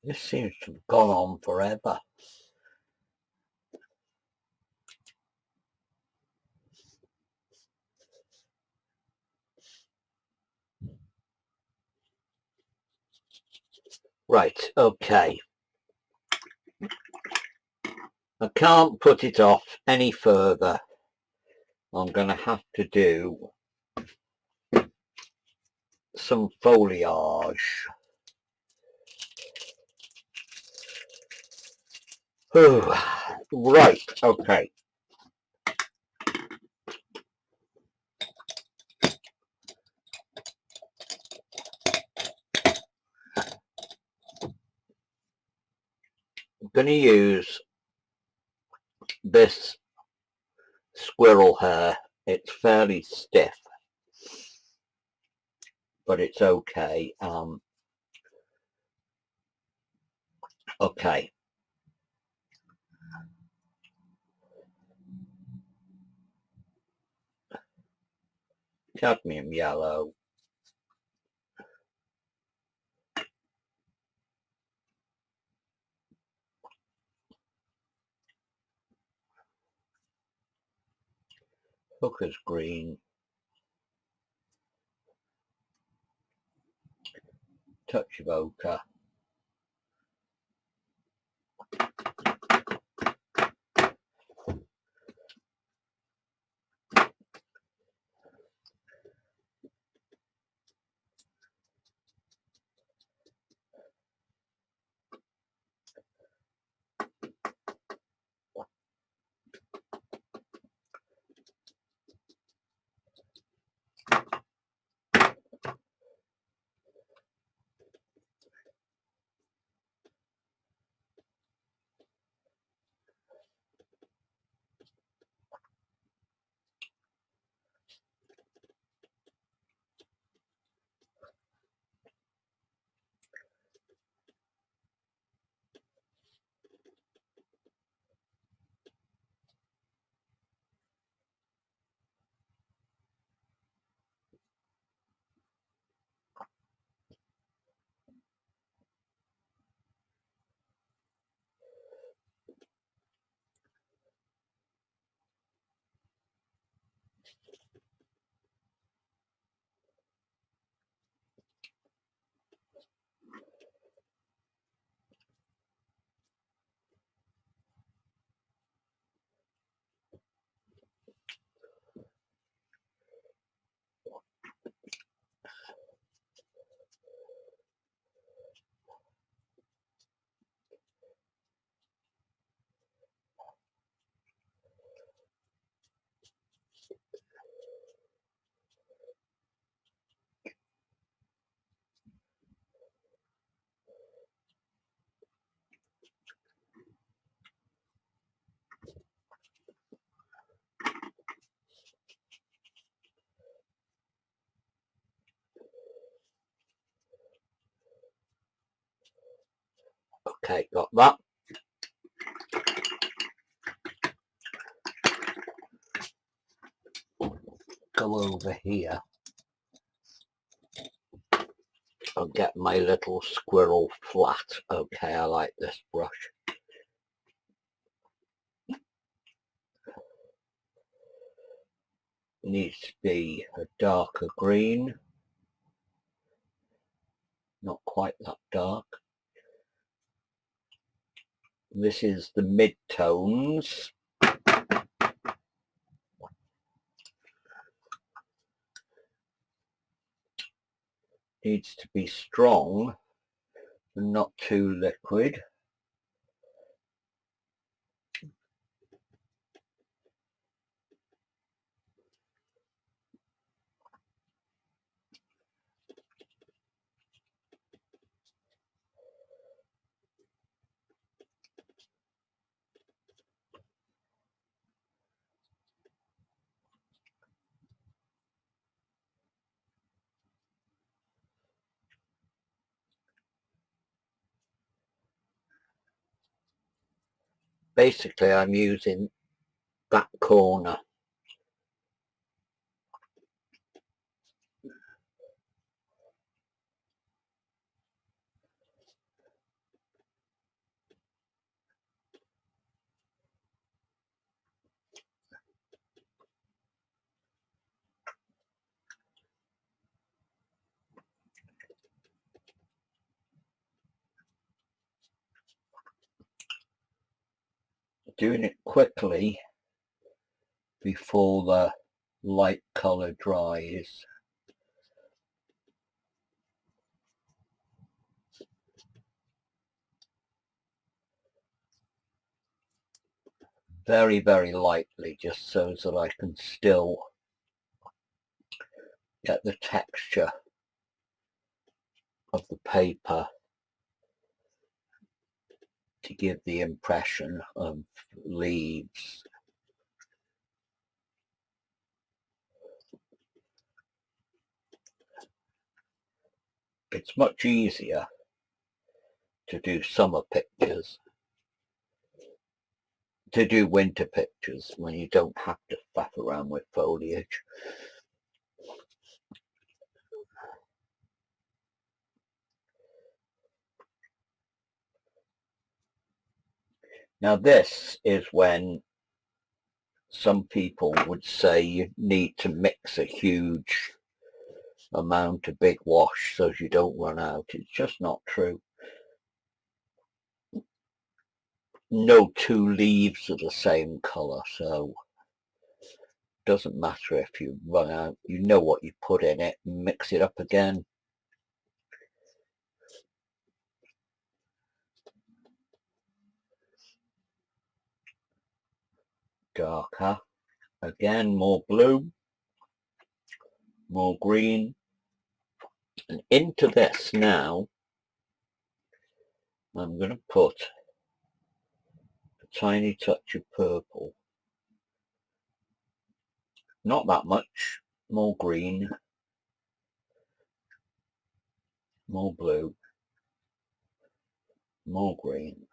This seems to have gone on forever. Right, okay. I can't put it off any further. I'm going to have to do some foliage. Right, okay. I'm going to use this squirrel hair. It's fairly stiff, but it's okay. Okay. Cadmium yellow. Hooker's green. Touch of ochre. Okay, got that. Go over here. I'll get my little squirrel flat. Okay, I like this brush. It needs to be a darker green. Not quite that dark. This is the mid-tones. Needs to be strong and not too liquid. Basically, I'm using that corner. doing it quickly before the light colour dries. Very, very lightly, just so that I can still get the texture of the paper to give the impression of leaves. It's much easier to do summer pictures, to do winter pictures when you don't have to faff around with foliage. Now this is when some people would say you need to mix a huge amount of big wash so you don't run out. It's just not true. No two leaves are the same colour, so it doesn't matter if you run out. You know what you put in it and mix it up again. Darker. Again, more blue, more green. And into this now, I'm going to put a tiny touch of purple. Not that much. More green, more blue, more green.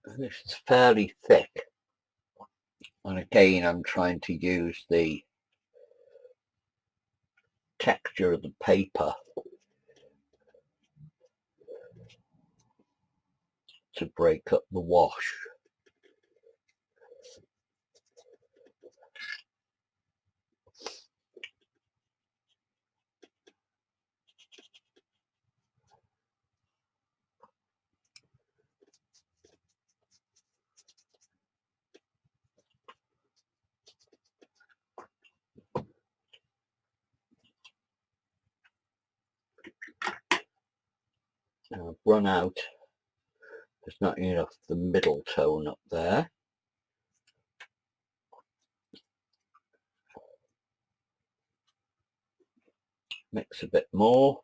And this is fairly thick. And again, I'm trying to use the texture of the paper to break up the wash. Now I've run out. There's not enough the middle tone up there. Mix a bit more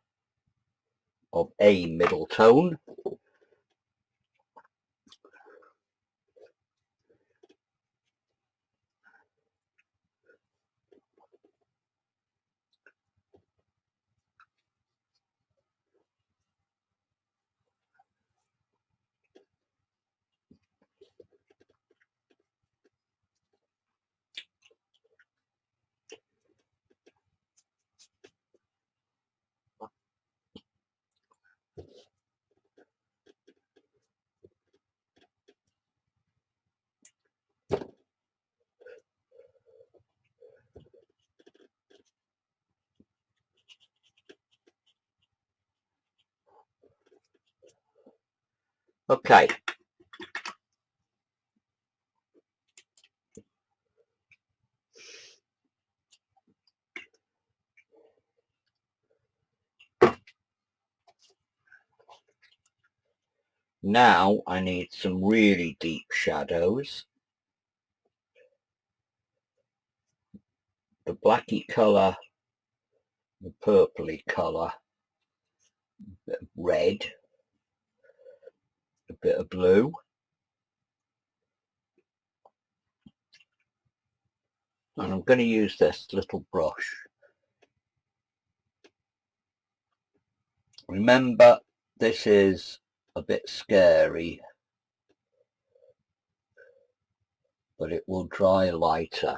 of a middle tone. Okay. Now I need some really deep shadows. The blacky colour, the purpley colour, a bit of red, a bit of blue. And I'm going to use this little brush. Remember, this is a bit scary, but it will dry lighter.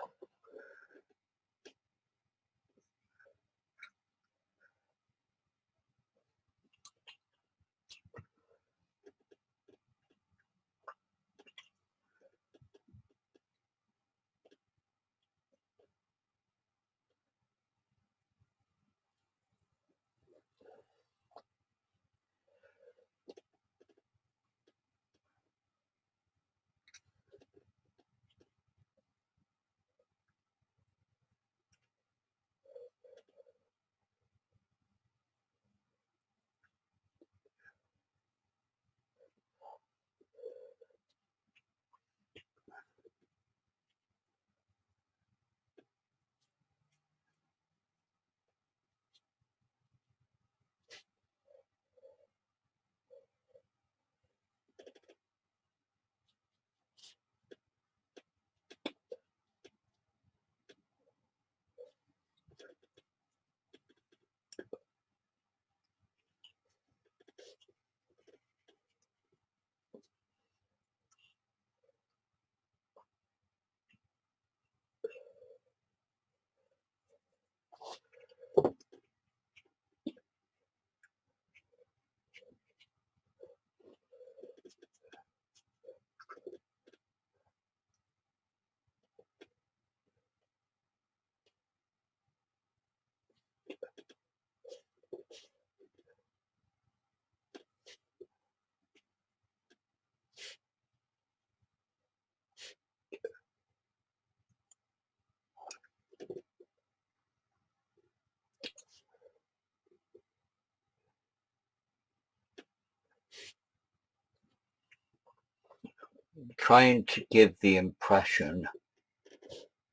Trying to give the impression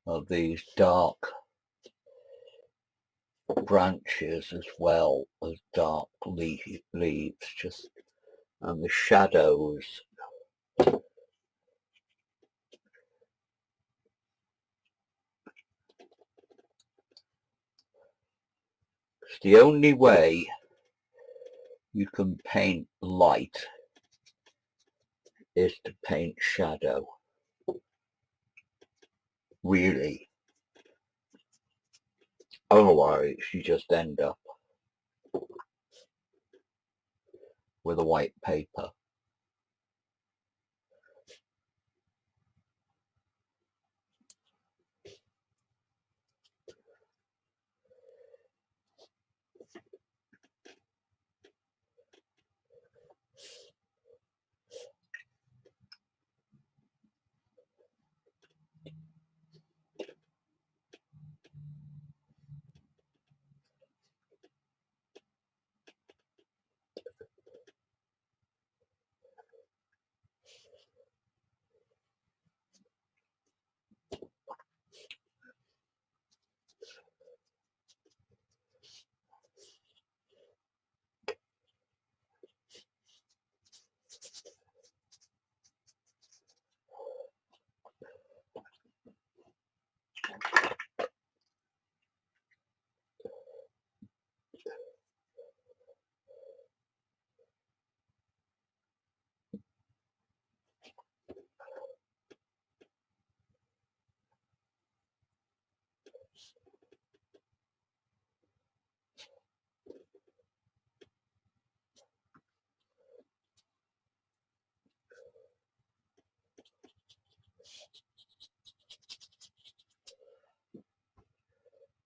of these dark branches as well as dark leaves, just and the shadows. It's the only way you can paint light is to paint shadow, really. Otherwise you just end up with a white paper.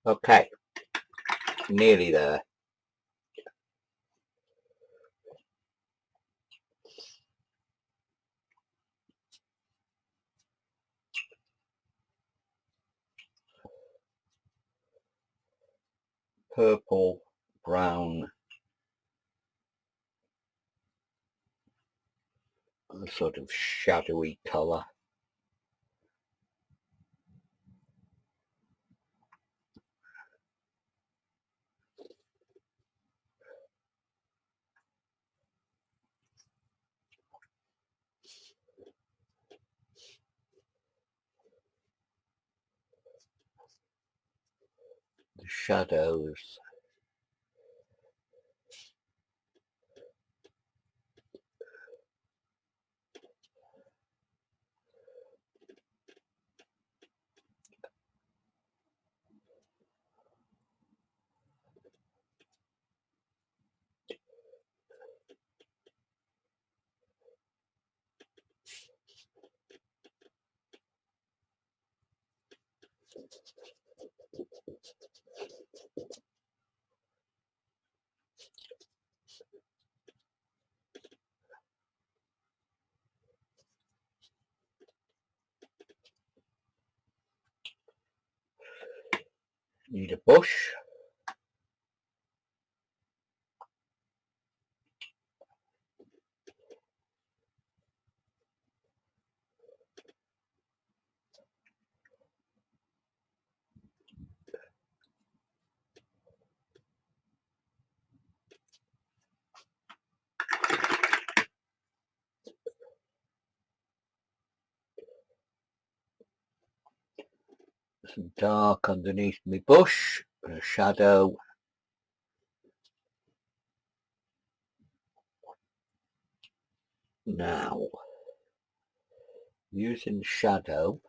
Okay, nearly there. Purple, brown, a sort of shadowy colour. The shadows. Need a bush. Some dark underneath my bush, and a shadow. Now, using shadow,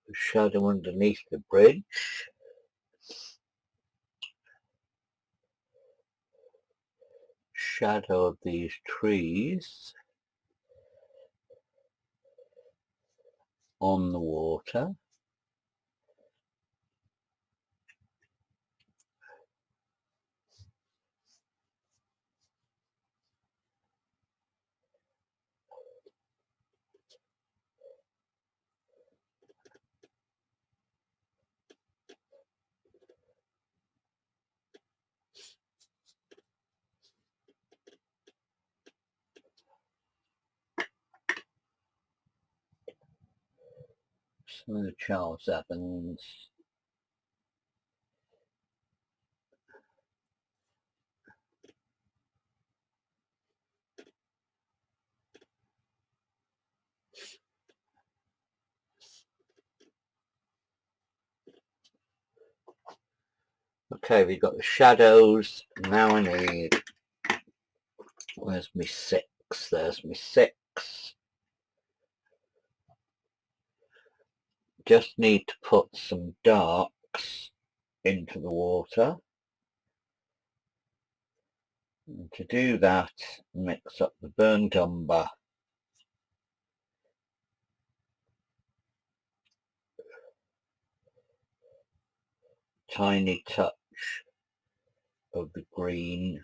the shadow underneath the bridge, shadow of these trees on the water, some of the Charles Evans, okay, we've got the shadows. Now I need, where's my 6? There's my 6. Just need to put some darks into the water. And to do that, mix up the burnt umber, tiny touch of the green,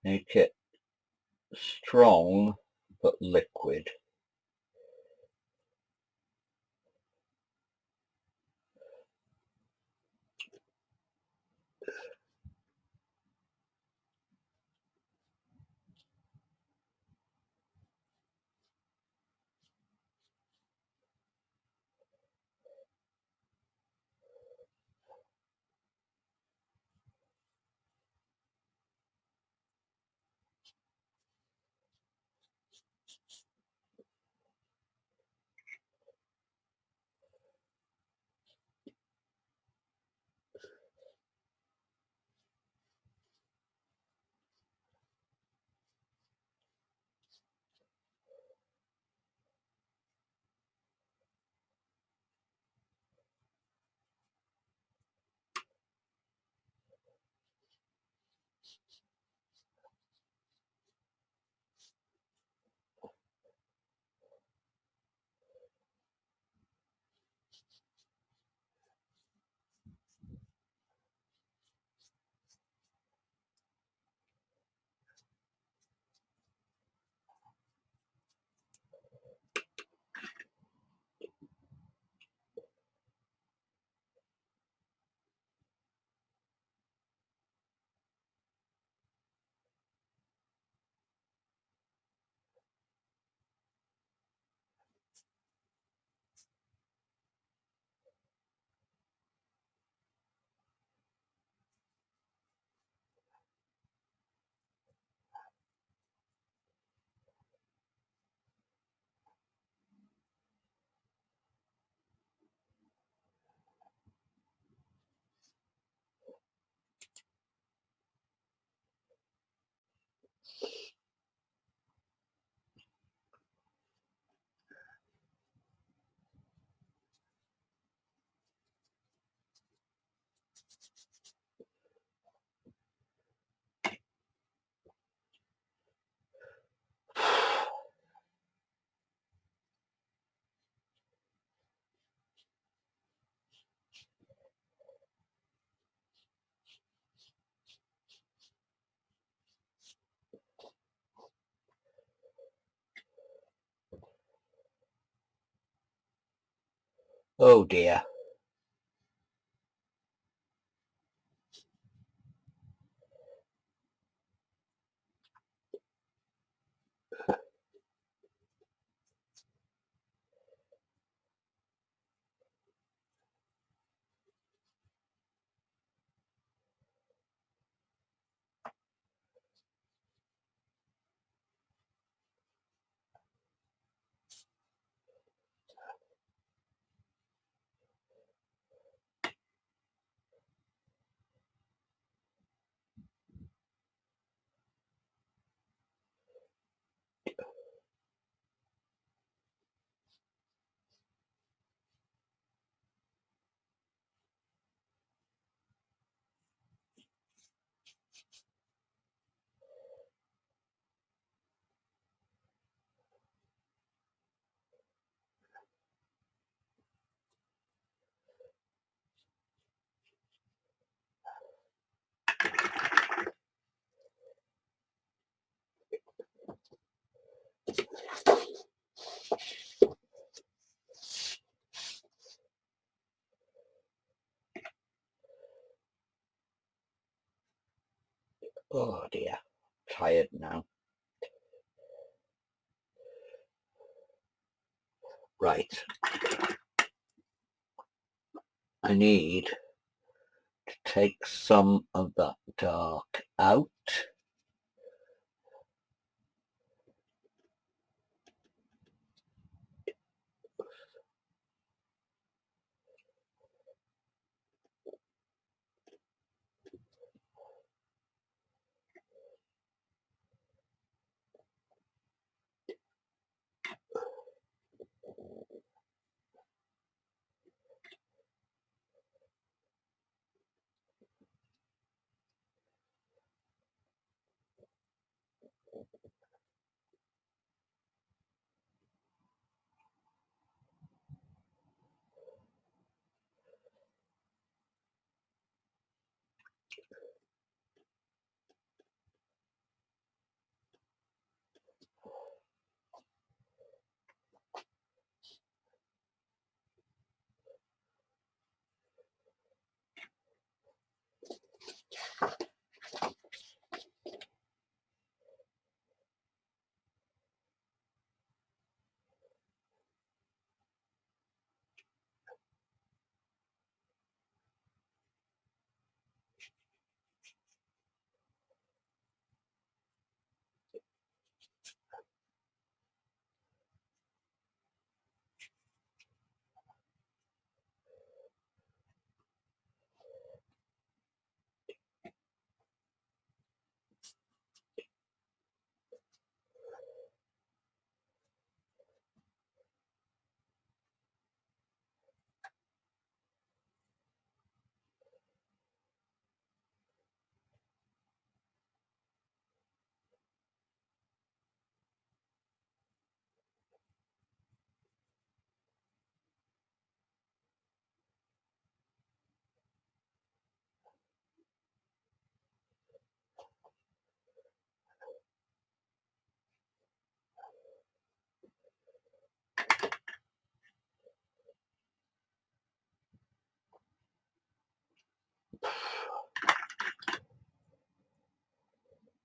make it strong but liquid. Oh dear. Oh dear. Tired now. Right. I need to take some of that dark out.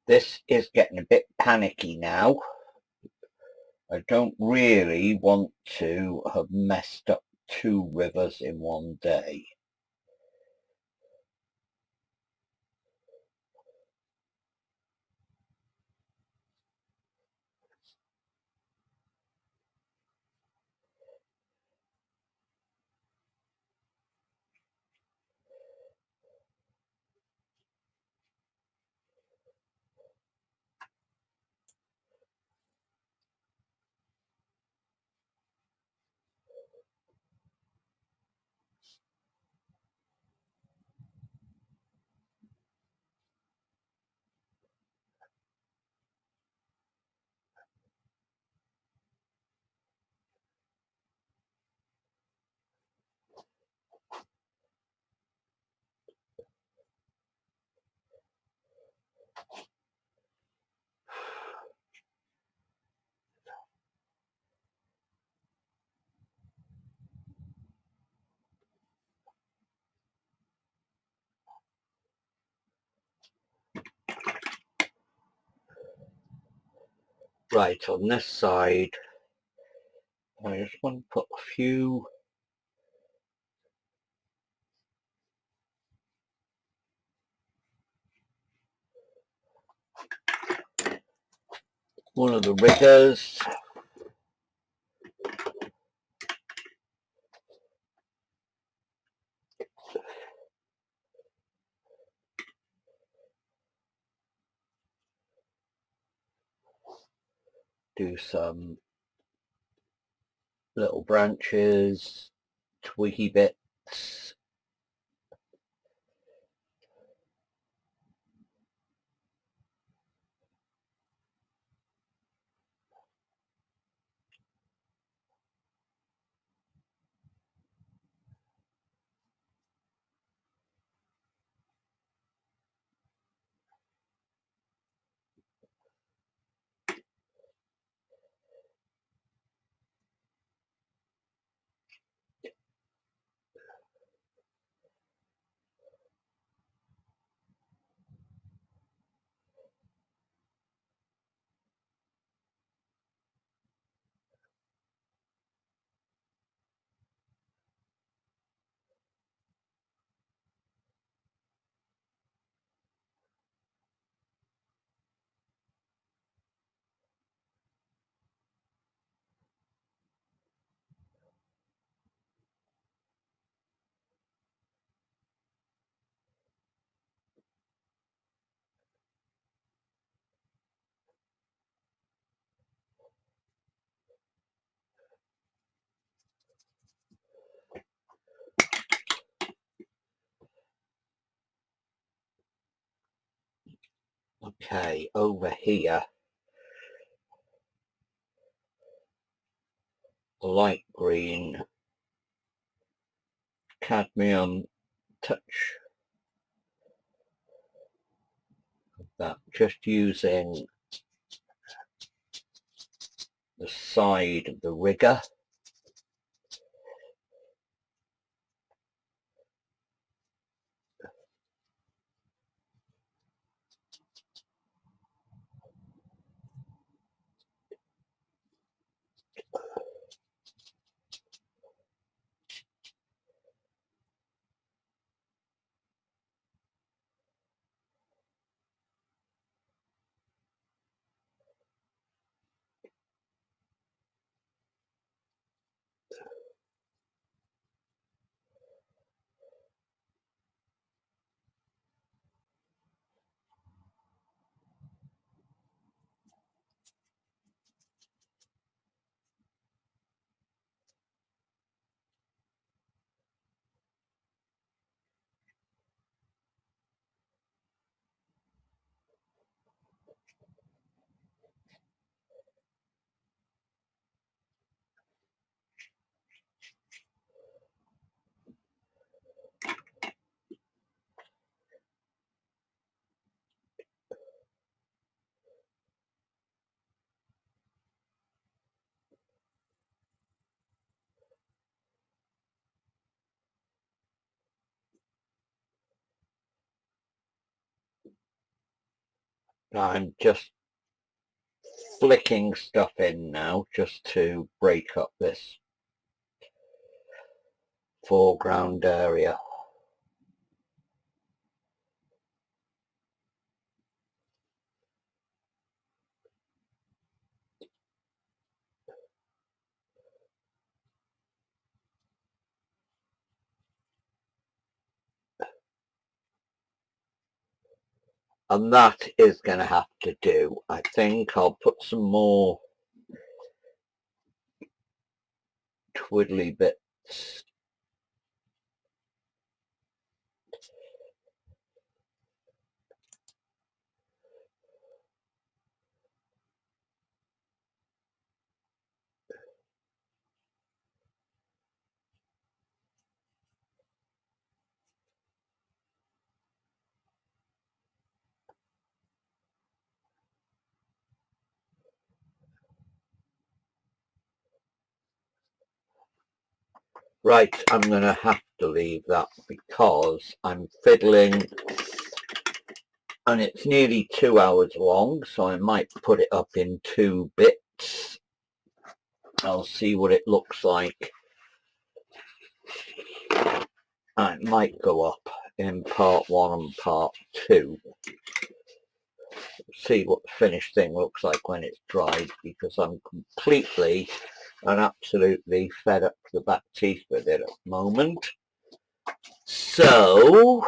This is getting a bit panicky now. I don't really want to have messed up 2 rivers in one day. Right, on this side, I just want to put a few one of the riggers. Do some little branches, twiggy bits. Okay, over here, light green, cadmium touch of that, just using the side of the rigger. I'm just flicking stuff in now just to break up this foreground area. And that is going to have to do. I think I'll put some more twiddly bits. Right, I'm going to have to leave that because I'm fiddling and it's nearly 2 hours long, so I might put it up in 2 bits. I'll see what it looks like. I might go up in part 1 and part 2. See what the finished thing looks like when it's dried, because I'm completely and absolutely fed up to the back teeth with it at the moment. So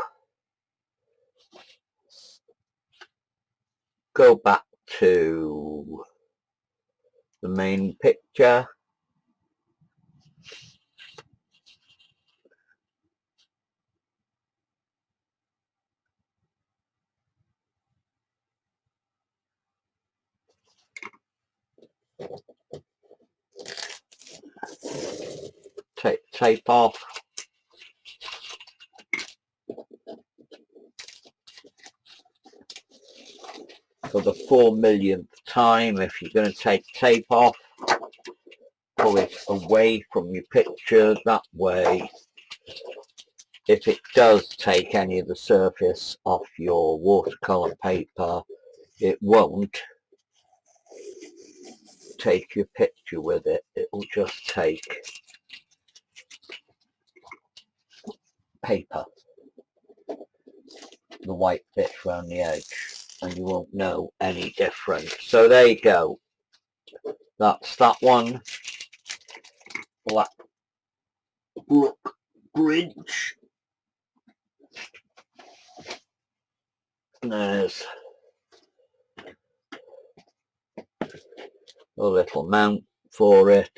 go back to the main picture. Take the tape off. For the 4 millionth time, if you're going to take tape off, pull it away from your picture. That way, if it does take any of the surface off your watercolor paper, it won't take your picture with it. It will just take paper, the white bit around the edge, and you won't know any different. So there you go. That's that one. Black Brook Bridge. There's a little mount for it.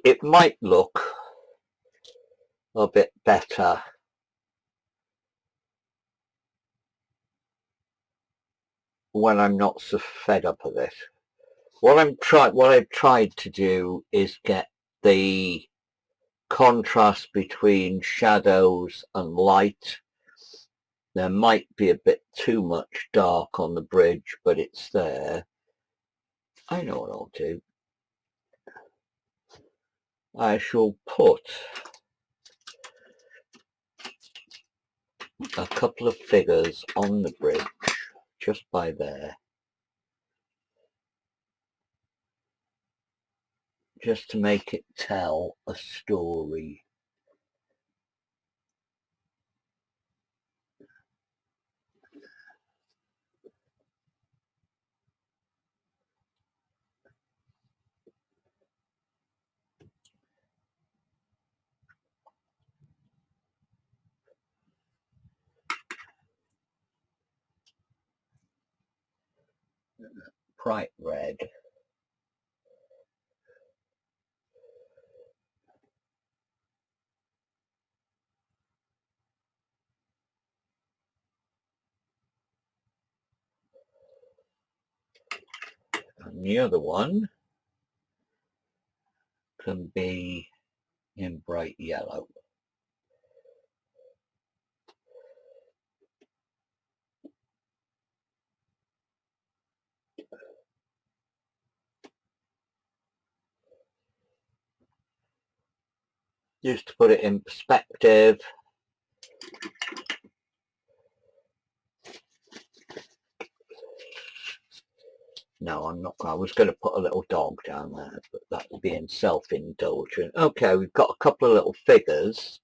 It might look a bit better when I'm not so fed up with it. What I've tried to do is get the contrast between shadows and light. There might be a bit too much dark on the bridge, but it's there. I know what I'll do. I shall put a couple of figures on the bridge just by there, just to make it tell a story. Bright red. And the other one can be in bright yellow. Just to put it in perspective. No, I'm not. I was going to put a little dog down there, but that would be in self-indulgent. Okay, we've got a couple of little figures,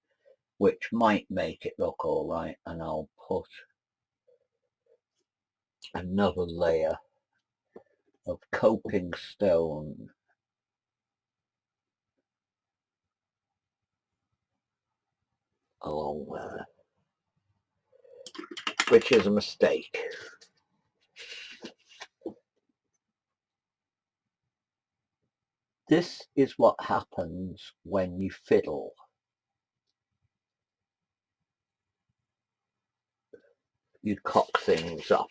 which might make it look all right, and I'll put another layer of coping stone along there, which is a mistake. This is what happens when you fiddle. You cock things up.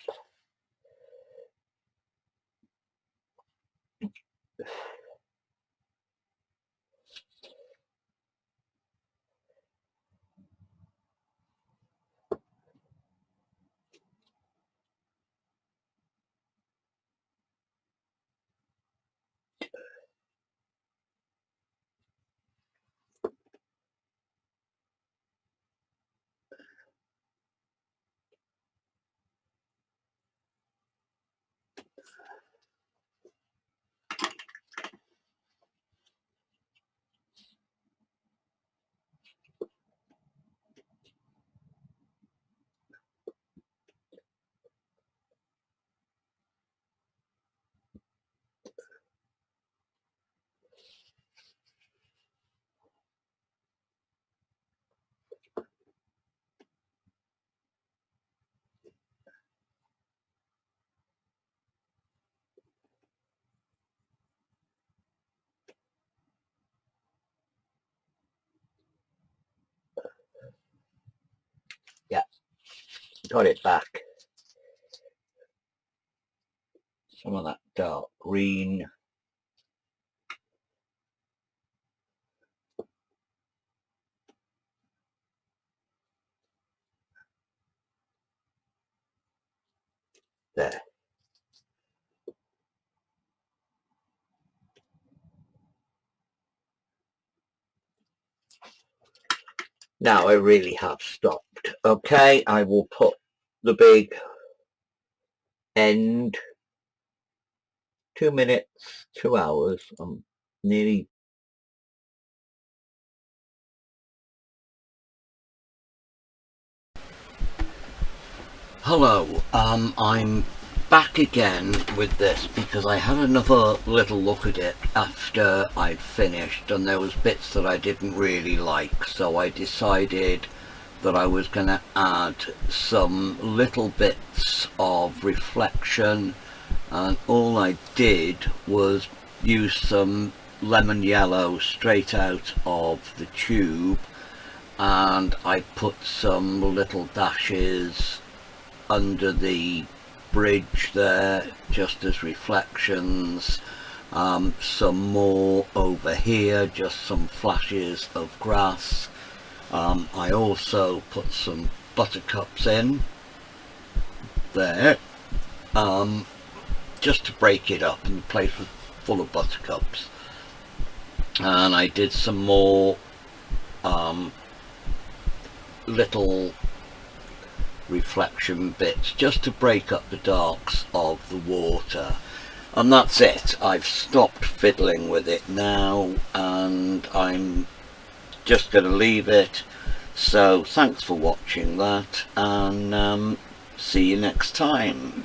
got it back. Some of that dark green. There. Now I really have stopped. Okay, I will put the big end. 2 minutes, 2 hours. I'm nearly. Hello, I'm back again with this because I had another little look at it after I'd finished, and there was bits that I didn't really like, so I decided that I was going to add some little bits of reflection, and all I did was use some lemon yellow straight out of the tube, and I put some little dashes under the bridge there just as reflections, some more over here, just some flashes of grass. I also put some buttercups in there, just to break it up, and the place was full of buttercups. And I did some more little reflection bits just to break up the darks of the water, and that's it. I've stopped fiddling with it now, and I'm just going to leave it. So thanks for watching that, and see you next time.